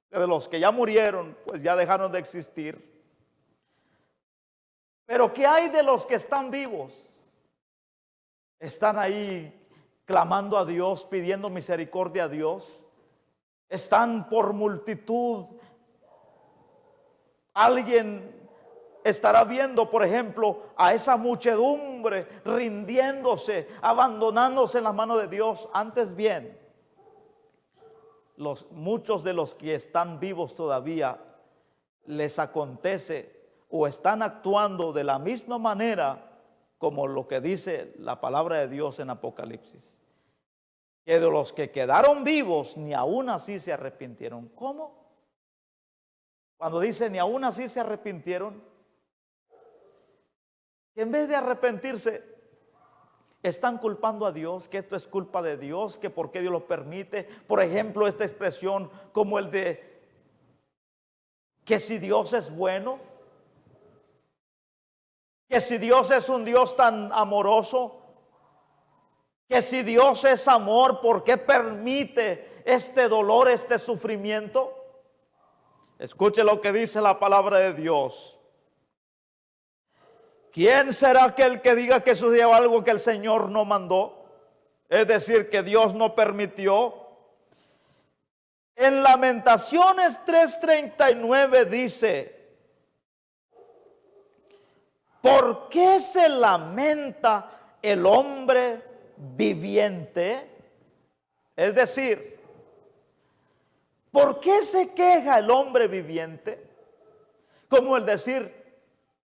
de los que ya murieron, pues ya dejaron de existir. Pero ¿qué hay de los que están vivos? Están ahí clamando a Dios, pidiendo misericordia a Dios. Están por multitud. Alguien estará viendo, por ejemplo, a esa muchedumbre rindiéndose, abandonándose en las manos de Dios. Antes bien, muchos de los que están vivos todavía les acontece o están actuando de la misma manera como lo que dice la palabra de Dios en Apocalipsis, que de los que quedaron vivos ni aún así se arrepintieron. ¿Cómo? Cuando dice ni aún así se arrepintieron, que en vez de arrepentirse están culpando a Dios, que esto es culpa de Dios, que por qué Dios lo permite. Por ejemplo, esta expresión como el de que si Dios es bueno, que si Dios es un Dios tan amoroso, que si Dios es amor, ¿por qué permite este dolor, este sufrimiento? Escuche lo que dice la palabra de Dios. ¿Quién será aquel que diga que sucedió algo que el Señor no mandó? Es decir, que Dios no permitió. En Lamentaciones 3:39 dice: ¿por qué se lamenta el hombre viviente? Es decir, ¿por qué se queja el hombre viviente? Como el decir,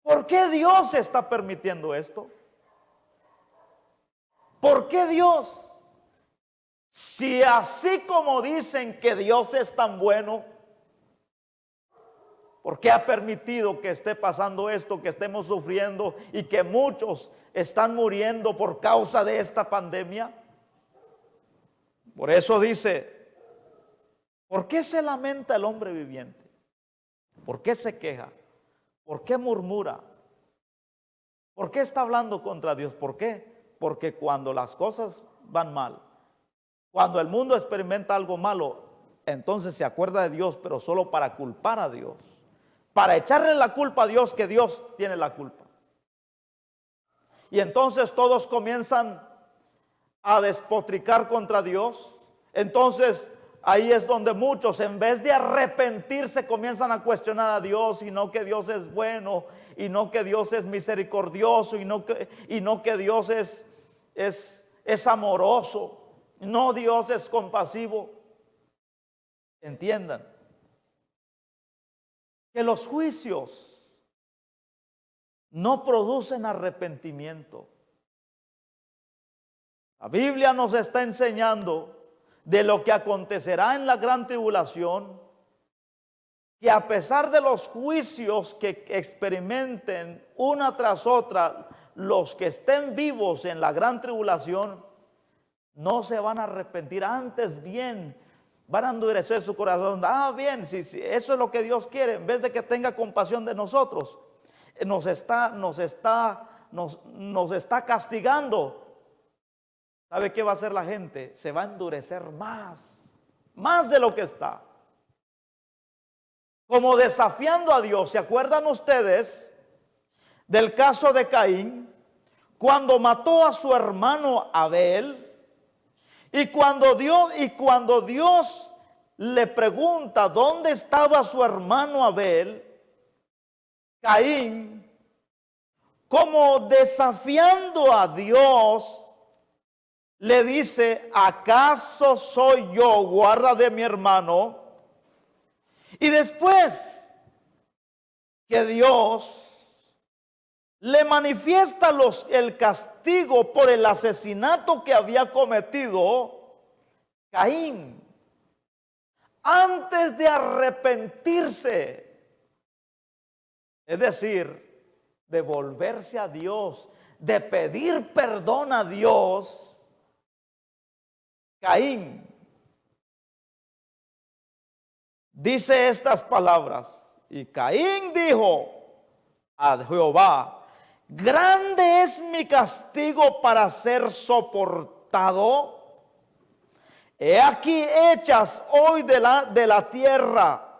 ¿por qué Dios está permitiendo esto? ¿Por qué Dios? Si así como dicen que Dios es tan bueno, ¿por qué ha permitido que esté pasando esto, que estemos sufriendo y que muchos están muriendo por causa de esta pandemia? Por eso dice, ¿por qué se lamenta el hombre viviente? ¿Por qué se queja? ¿Por qué murmura? ¿Por qué está hablando contra Dios? ¿Por qué? Porque cuando las cosas van mal, cuando el mundo experimenta algo malo, entonces se acuerda de Dios, pero solo para culpar a Dios, para echarle la culpa a Dios, que Dios tiene la culpa. Y entonces todos comienzan a despotricar contra Dios. Entonces ahí es donde muchos, en vez de arrepentirse, comienzan a cuestionar a Dios, y no que Dios es bueno, y no que Dios es misericordioso, y no que Dios es amoroso, no, Dios es compasivo. Entiendan que los juicios no producen arrepentimiento. La Biblia nos está enseñando de lo que acontecerá en la gran tribulación, que a pesar de los juicios que experimenten una tras otra los que estén vivos en la gran tribulación, no se van a arrepentir. Antes bien van a endurecer su corazón. Bien, si eso es lo que Dios quiere, en vez de que tenga compasión de nosotros, nos está castigando. ¿Sabe qué va a hacer la gente? Se va a endurecer más de lo que está, como desafiando a Dios. ¿Se acuerdan ustedes del caso de Caín, cuando mató a su hermano Abel, y cuando Dios le pregunta dónde estaba su hermano Abel, Caín, como desafiando a Dios, le dice: ¿acaso soy yo guarda de mi hermano? Y después que Dios le manifiesta el castigo por el asesinato que había cometido Caín, antes de arrepentirse, es decir, de volverse a Dios, de pedir perdón a Dios, Caín dice estas palabras: y Caín dijo a Jehová: grande es mi castigo para ser soportado. He aquí echas hoy de la tierra,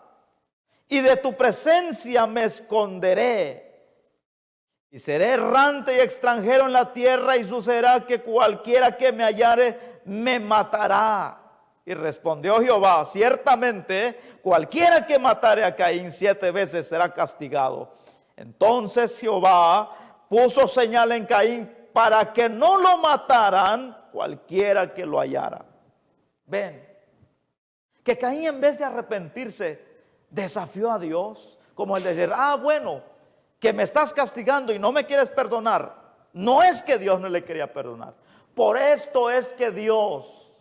y de tu presencia me esconderé. Y seré errante y extranjero en la tierra, y sucederá que cualquiera que me hallare me matará. Y respondió Jehová: ciertamente cualquiera que matare a Caín 7 veces será castigado. Entonces Jehová puso señal en Caín para que no lo mataran cualquiera que lo hallara. Ven, que Caín, en vez de arrepentirse, desafió a Dios, como el decir: bueno, que me estás castigando y no me quieres perdonar. No es que Dios no le quería perdonar. Por esto es que Dios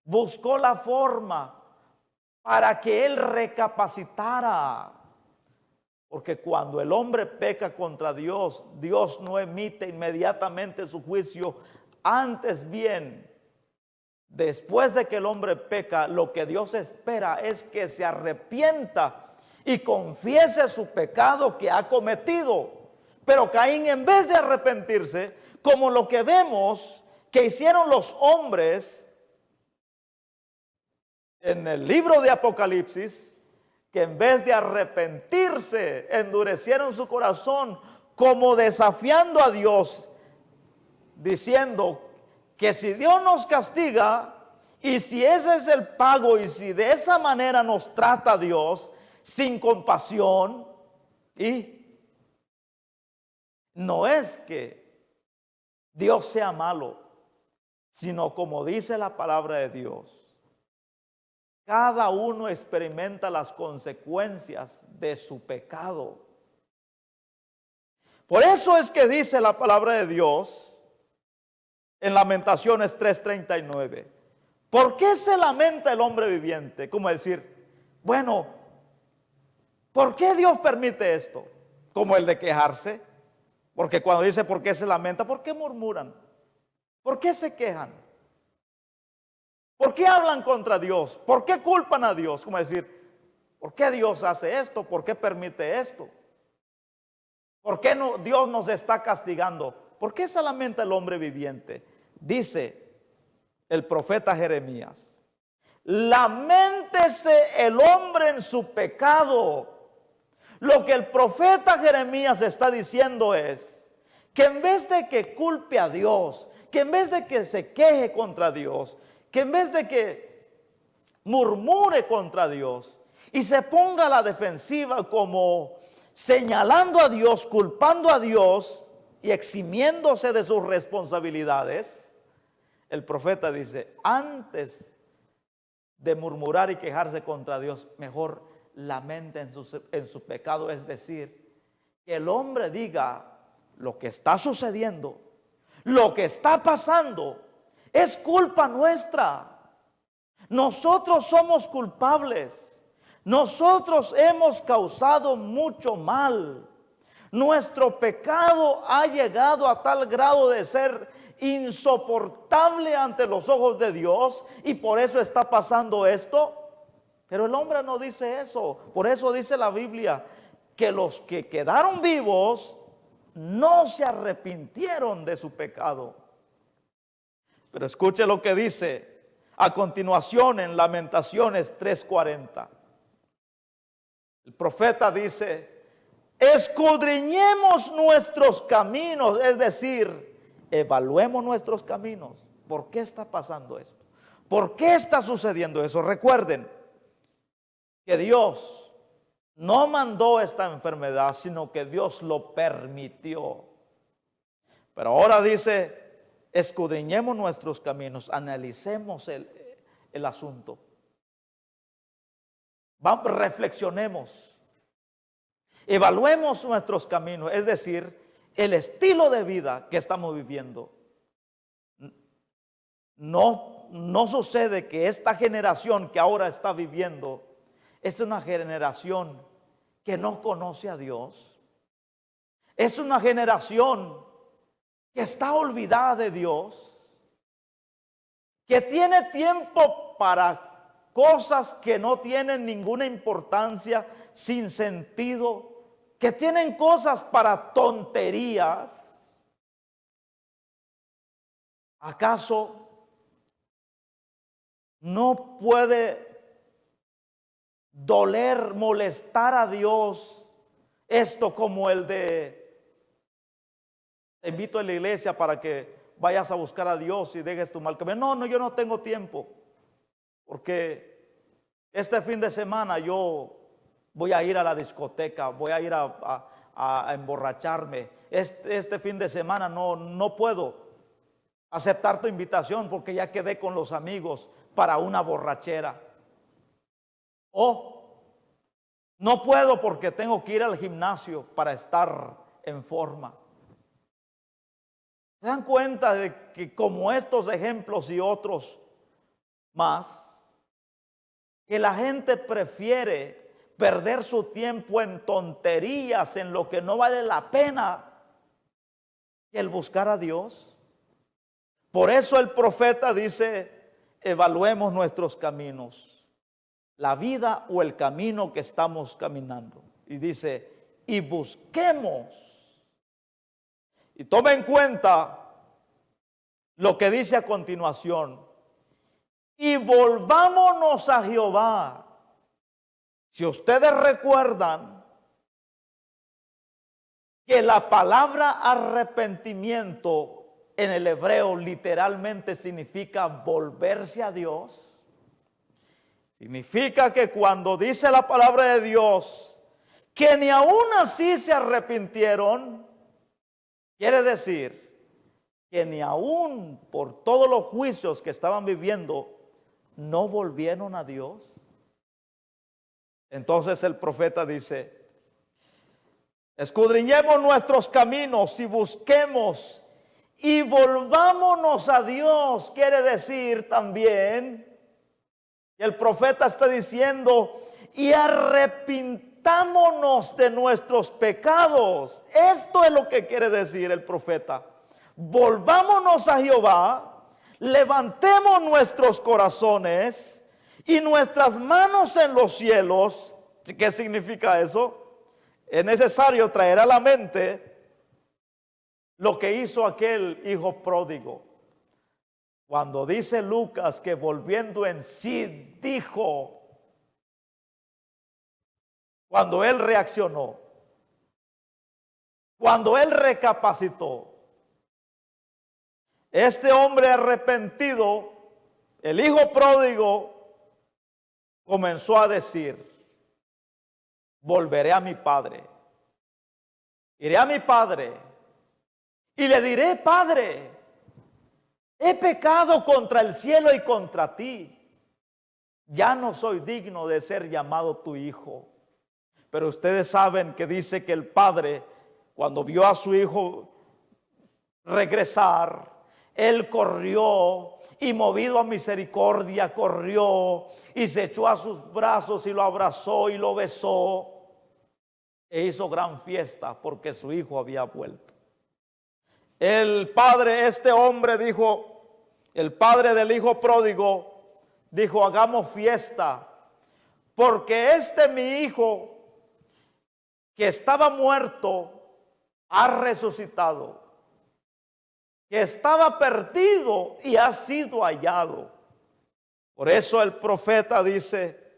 buscó la forma para que él recapacitara. Porque cuando el hombre peca contra Dios, Dios no emite inmediatamente su juicio. Antes bien, después de que el hombre peca, lo que Dios espera es que se arrepienta y confiese su pecado que ha cometido. Pero Caín, en vez de arrepentirse, como lo que vemos que hicieron los hombres en el libro de Apocalipsis, que en vez de arrepentirse, endurecieron su corazón, como desafiando a Dios, diciendo que si Dios nos castiga, y si ese es el pago, y si de esa manera nos trata Dios, sin compasión, y no es que Dios sea malo, sino como dice la palabra de Dios, cada uno experimenta las consecuencias de su pecado. Por eso es que dice la palabra de Dios en Lamentaciones 3:39. ¿Por qué se lamenta el hombre viviente? Como decir, bueno, ¿por qué Dios permite esto? Como el de quejarse. Porque cuando dice por qué se lamenta, ¿por qué murmuran? ¿Por qué se quejan? ¿Por qué hablan contra Dios? ¿Por qué culpan a Dios? Como decir, ¿por qué Dios hace esto? ¿Por qué permite esto? ¿Por qué no, Dios nos está castigando? ¿Por qué se lamenta el hombre viviente? Dice el profeta Jeremías: laméntese el hombre en su pecado. Lo que el profeta Jeremías está diciendo es que en vez de que culpe a Dios, que en vez de que se queje contra Dios, que en vez de que murmure contra Dios y se ponga a la defensiva como señalando a Dios, culpando a Dios y eximiéndose de sus responsabilidades, el profeta dice: antes de murmurar y quejarse contra Dios, mejor lamenta en su pecado. Es decir, que el hombre diga: lo que está sucediendo, lo que está pasando, es culpa nuestra. Nosotros somos culpables. Nosotros hemos causado mucho mal. Nuestro pecado ha llegado a tal grado de ser insoportable ante los ojos de Dios, y por eso está pasando esto. Pero el hombre no dice eso. Por eso dice la Biblia que los que quedaron vivos no se arrepintieron de su pecado. Pero escuche lo que dice a continuación en Lamentaciones 3:40. El profeta dice: escudriñemos nuestros caminos, es decir, evaluemos nuestros caminos. ¿Por qué está pasando esto? ¿Por qué está sucediendo eso? Recuerden que Dios no mandó esta enfermedad, sino que Dios lo permitió. Pero ahora dice, escudriñemos nuestros caminos, analicemos el asunto. Vamos, reflexionemos, evaluemos nuestros caminos, es decir, el estilo de vida que estamos viviendo. No sucede que esta generación que ahora está viviendo es una generación que no conoce a Dios. Es una generación que está olvidada de Dios, que tiene tiempo para cosas que no tienen ninguna importancia, sin sentido, que tienen cosas para tonterías. ¿Acaso no puede doler, molestar a Dios esto como el de: te invito a la iglesia para que vayas a buscar a Dios y dejes tu mal camino? No, yo no tengo tiempo, porque este fin de semana yo voy a ir a la discoteca, voy a ir a emborracharme. Este fin de semana no puedo aceptar tu invitación porque ya quedé con los amigos para una borrachera. O no puedo porque tengo que ir al gimnasio para estar en forma. ¿Se dan cuenta de que como estos ejemplos y otros más, que la gente prefiere perder su tiempo en tonterías, en lo que no vale la pena, que el buscar a Dios? Por eso el profeta dice, evaluemos nuestros caminos, la vida o el camino que estamos caminando. Y dice, y busquemos. Y tome en cuenta lo que dice a continuación. Y volvámonos a Jehová. Si ustedes recuerdan que la palabra arrepentimiento en el hebreo literalmente significa volverse a Dios. Significa que cuando dice la palabra de Dios que ni aún así se arrepintieron, quiere decir que ni aún por todos los juicios que estaban viviendo, no volvieron a Dios. Entonces el profeta dice, escudriñemos nuestros caminos y busquemos y volvámonos a Dios. Quiere decir también, el profeta está diciendo, y arrepintámonos de nuestros pecados. Esto es lo que quiere decir el profeta. Volvámonos a Jehová, levantemos nuestros corazones y nuestras manos en los cielos. ¿Qué significa eso? Es necesario traer a la mente lo que hizo aquel hijo pródigo. Cuando dice Lucas que volviendo en sí dijo, cuando él reaccionó, cuando él recapacitó, este hombre arrepentido, el hijo pródigo, comenzó a decir, volveré a mi padre, iré a mi padre y le diré, Padre, he pecado contra el cielo y contra ti. Ya no soy digno de ser llamado tu hijo. Pero ustedes saben que dice que el padre, cuando vio a su hijo regresar, él corrió y movido a misericordia corrió y se echó a sus brazos y lo abrazó y lo besó e hizo gran fiesta porque su hijo había vuelto. El padre, este hombre dijo, el padre del hijo pródigo dijo, hagamos fiesta porque mi hijo que estaba muerto ha resucitado, que estaba perdido y ha sido hallado. Por eso el profeta dice,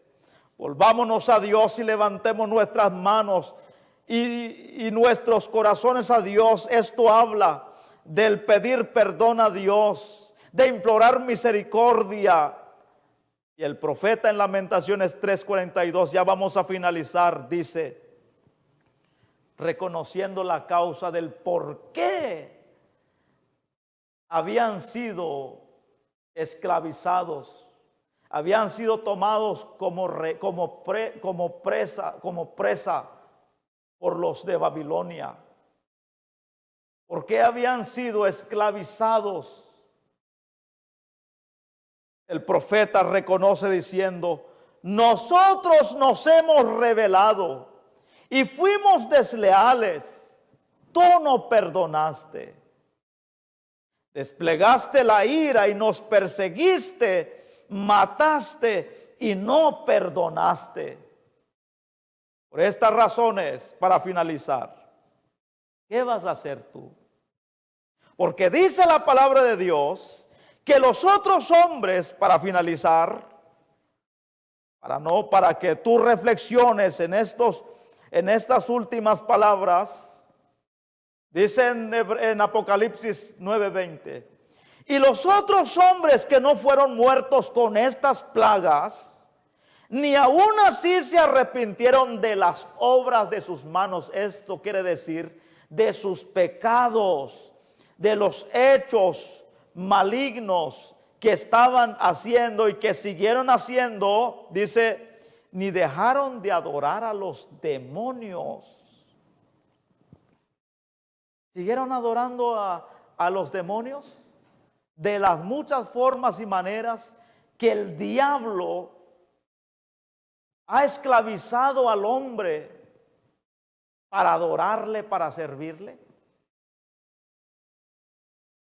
volvámonos a Dios y levantemos nuestras manos y nuestros corazones a Dios, esto habla del pedir perdón a Dios, de implorar misericordia. Y el profeta en Lamentaciones 3:42, ya vamos a finalizar, dice, reconociendo la causa del por qué habían sido esclavizados, habían sido tomados como presa por los de Babilonia. ¿Por qué habían sido esclavizados? El profeta reconoce diciendo, nosotros nos hemos rebelado y fuimos desleales. Tú no perdonaste. Desplegaste la ira y nos perseguiste, mataste y no perdonaste. Por estas razones, para finalizar, ¿qué vas a hacer tú? Porque dice la palabra de Dios que los otros hombres, para finalizar, para que tú reflexiones en estas últimas palabras, dice en Apocalipsis 9:20, y los otros hombres que no fueron muertos con estas plagas, ni aún así se arrepintieron de las obras de sus manos. Esto quiere decir de sus pecados, de los hechos malignos que estaban haciendo y que siguieron haciendo. Dice, ni dejaron de adorar a los demonios. Siguieron adorando a los demonios de las muchas formas y maneras que el diablo ha esclavizado al hombre para adorarle, para servirle.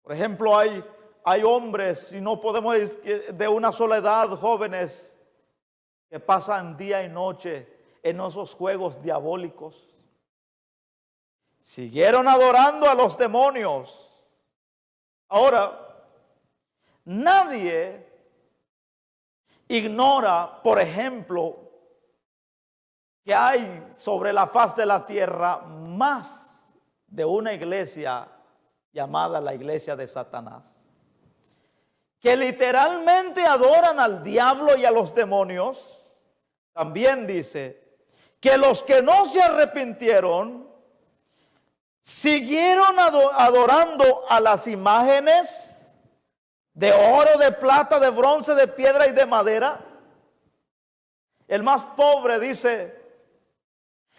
Por ejemplo, hay hombres, y no podemos decir de una sola edad, jóvenes, que pasan día y noche en esos juegos diabólicos. Siguieron adorando a los demonios. Ahora, nadie ignora, por ejemplo, que hay sobre la faz de la tierra más de una iglesia llamada la iglesia de Satanás, que literalmente adoran al diablo y a los demonios. También dice que los que no se arrepintieron siguieron adorando a las imágenes de oro, de plata, de bronce, de piedra y de madera. El más pobre, dice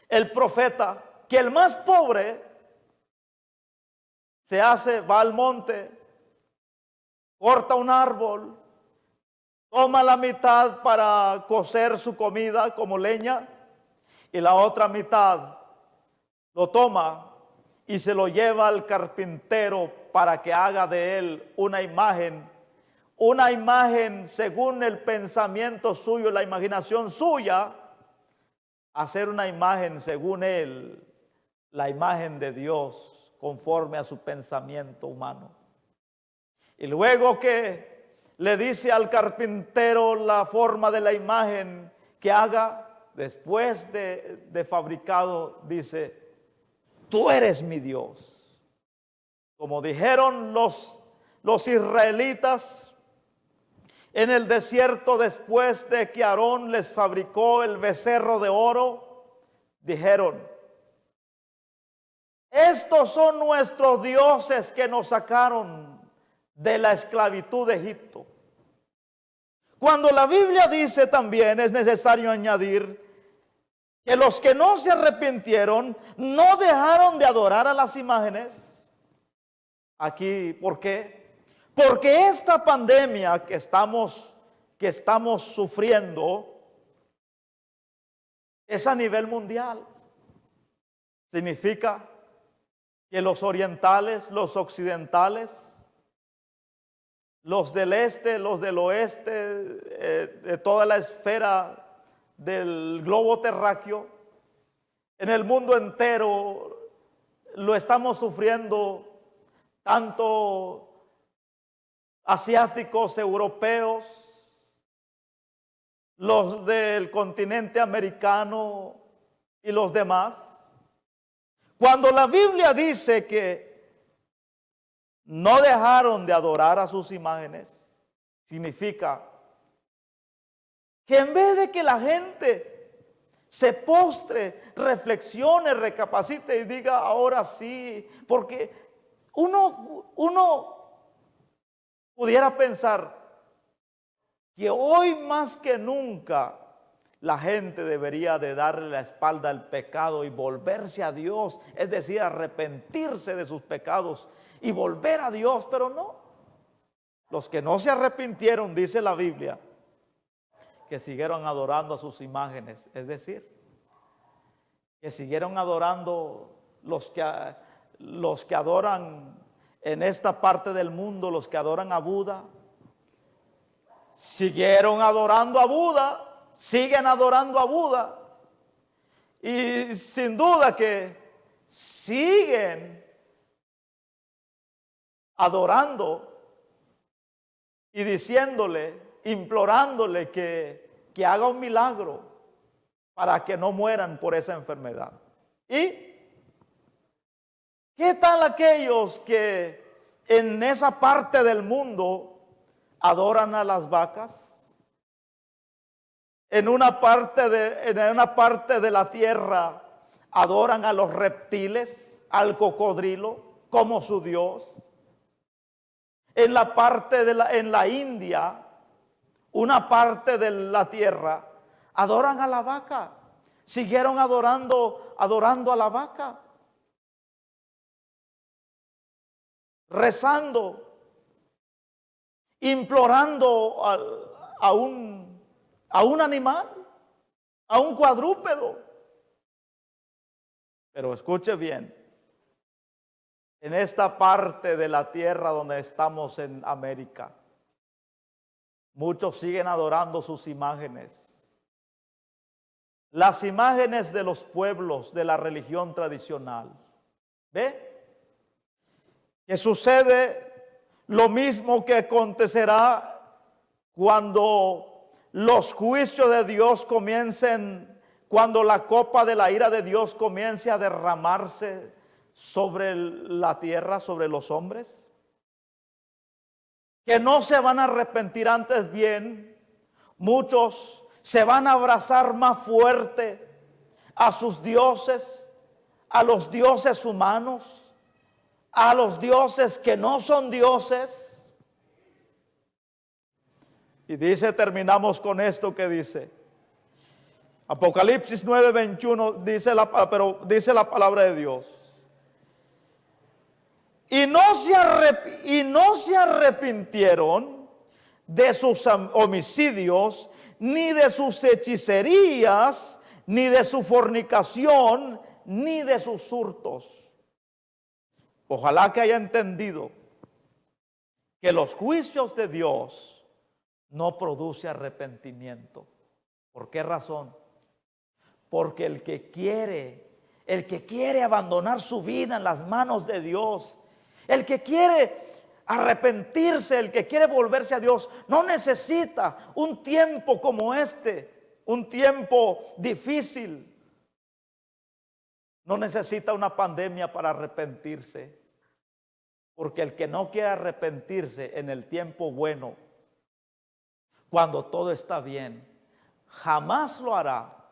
el profeta, que el más pobre va al monte, corta un árbol, toma la mitad para cocer su comida como leña y la otra mitad lo toma y se lo lleva al carpintero para que haga de él una imagen según el pensamiento suyo, la imaginación suya, hacer una imagen según él, la imagen de Dios, conforme a su pensamiento humano. Y luego que le dice al carpintero la forma de la imagen que haga, después de fabricado, dice, tú eres mi Dios. Como dijeron los israelitas en el desierto después de que Aarón les fabricó el becerro de oro, dijeron, estos son nuestros dioses que nos sacaron de la esclavitud de Egipto. Cuando la Biblia dice también, es necesario añadir que los que no se arrepintieron no dejaron de adorar a las imágenes. Aquí, ¿por qué? Porque esta pandemia que estamos sufriendo es a nivel mundial. Significa que los orientales, los occidentales, los del este, los del oeste, de toda la esfera del globo terráqueo, en el mundo entero lo estamos sufriendo, tanto asiáticos, europeos, los del continente americano y los demás. Cuando la Biblia dice que no dejaron de adorar a sus imágenes, significa que en vez de que la gente se postre, reflexione, recapacite y diga ahora sí, porque uno pudiera pensar que hoy más que nunca la gente debería de darle la espalda al pecado y volverse a Dios, es decir, arrepentirse de sus pecados y volver a Dios, pero no. Los que no se arrepintieron, dice la Biblia, que siguieron adorando a sus imágenes, es decir, que siguieron adorando los que adoran en esta parte del mundo, los que adoran a Buda, siguieron adorando a Buda, siguen adorando a Buda, y sin duda que siguen adorando y diciéndole, implorándole que haga un milagro para que no mueran por esa enfermedad. ¿Y qué tal aquellos que en esa parte del mundo adoran a las vacas? En una parte de la tierra adoran a los reptiles, al cocodrilo como su Dios. En la India, una parte de la tierra, adoran a la vaca. Siguieron adorando a la vaca. Rezando, implorando a un animal, a un cuadrúpedo. Pero escuche bien, en esta parte de la tierra donde estamos en América, muchos siguen adorando sus imágenes. Las imágenes de los pueblos de la religión tradicional. ¿Ve? Que sucede lo mismo que acontecerá cuando los juicios de Dios comiencen, cuando la copa de la ira de Dios comience a derramarse sobre la tierra, sobre los hombres, que no se van a arrepentir, antes bien, muchos se van a abrazar más fuerte a sus dioses, a los dioses humanos, a los dioses que no son dioses. Y dice, terminamos con esto que dice Apocalipsis 9:21, dice la palabra de Dios. Y no se arrepintieron de sus homicidios, ni de sus hechicerías, ni de su fornicación, ni de sus hurtos. Ojalá que haya entendido que los juicios de Dios no producen arrepentimiento. ¿Por qué razón? Porque el que quiere abandonar su vida en las manos de Dios, el que quiere arrepentirse, el que quiere volverse a Dios, no necesita un tiempo como este, un tiempo difícil. No necesita una pandemia para arrepentirse. Porque el que no quiere arrepentirse en el tiempo bueno, cuando todo está bien, jamás lo hará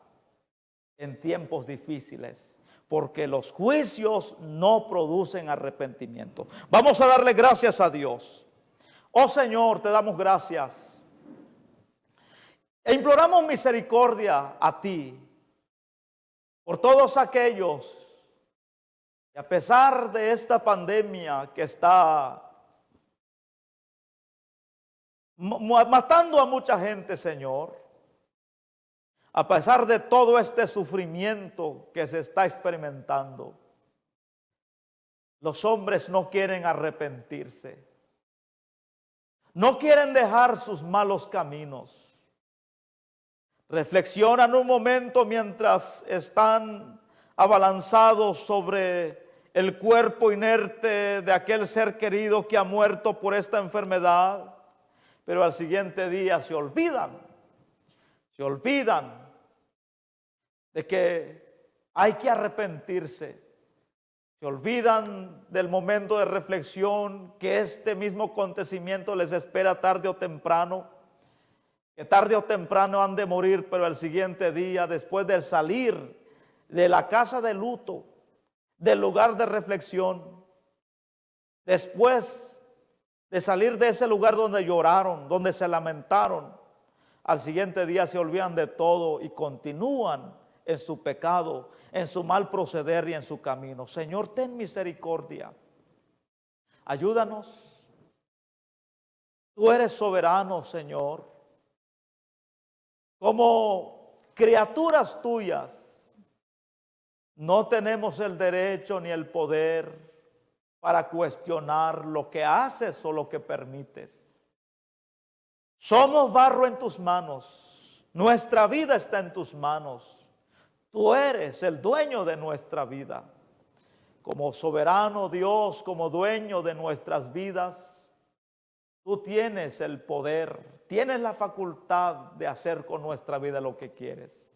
en tiempos difíciles. Porque los juicios no producen arrepentimiento. Vamos a darle gracias a Dios. Oh Señor, te damos gracias. E imploramos misericordia a ti por todos aquellos que a pesar de esta pandemia que está matando a mucha gente, Señor, a pesar de todo este sufrimiento que se está experimentando, los hombres no quieren arrepentirse. No quieren dejar sus malos caminos. Reflexionan un momento mientras están abalanzados sobre el cuerpo inerte de aquel ser querido que ha muerto por esta enfermedad, pero al siguiente día se olvidan de que hay que arrepentirse, Se olvidan del momento de reflexión, que este mismo acontecimiento les espera tarde o temprano, que tarde o temprano han de morir, pero el siguiente día, después de salir de la casa de luto, del lugar de reflexión, después de salir de ese lugar donde lloraron, donde se lamentaron, al siguiente día se olvidan de todo y continúan en su pecado, en su mal proceder y en su camino. Señor, ten misericordia. Ayúdanos. Tú eres soberano, Señor. Como criaturas tuyas, no tenemos el derecho ni el poder para cuestionar lo que haces o lo que permites. Somos barro en tus manos. Nuestra vida está en tus manos. Tú eres el dueño de nuestra vida. Como soberano Dios, como dueño de nuestras vidas, tú tienes el poder, tienes la facultad de hacer con nuestra vida lo que quieres.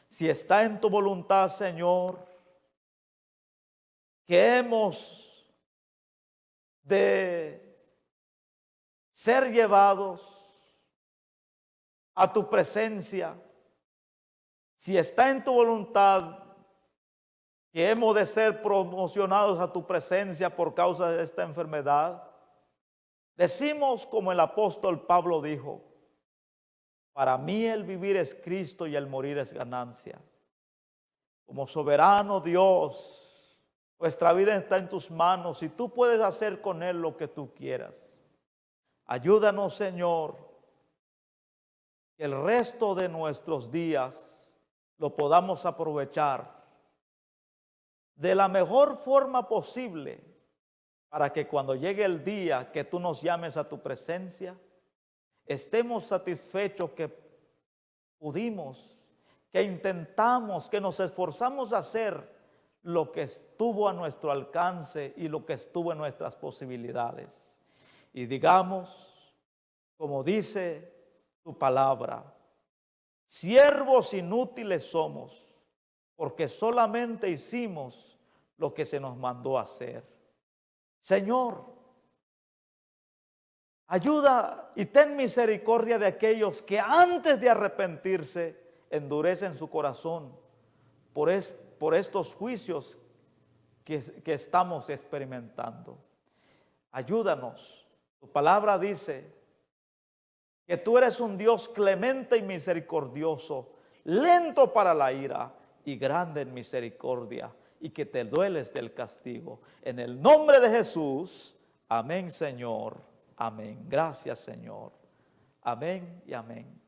Si está en tu voluntad, Señor, que hemos de ser llevados a tu presencia, si está en tu voluntad que hemos de ser promocionados a tu presencia por causa de esta enfermedad, decimos como el apóstol Pablo dijo: para mí el vivir es Cristo y el morir es ganancia. Como soberano Dios, nuestra vida está en tus manos y tú puedes hacer con él lo que tú quieras. Ayúdanos, Señor, que el resto de nuestros días lo podamos aprovechar de la mejor forma posible, para que cuando llegue el día que tú nos llames a tu presencia, estemos satisfechos que pudimos, que intentamos, que nos esforzamos a hacer lo que estuvo a nuestro alcance y lo que estuvo en nuestras posibilidades. Y digamos, como dice tu palabra: siervos inútiles somos, porque solamente hicimos lo que se nos mandó hacer. Señor, ayuda y ten misericordia de aquellos que antes de arrepentirse endurecen su corazón por estos juicios que estamos experimentando. Ayúdanos. Tu palabra dice que tú eres un Dios clemente y misericordioso, lento para la ira y grande en misericordia, y que te dueles del castigo. En el nombre de Jesús, amén, Señor, amén. Gracias, Señor. Amén y amén.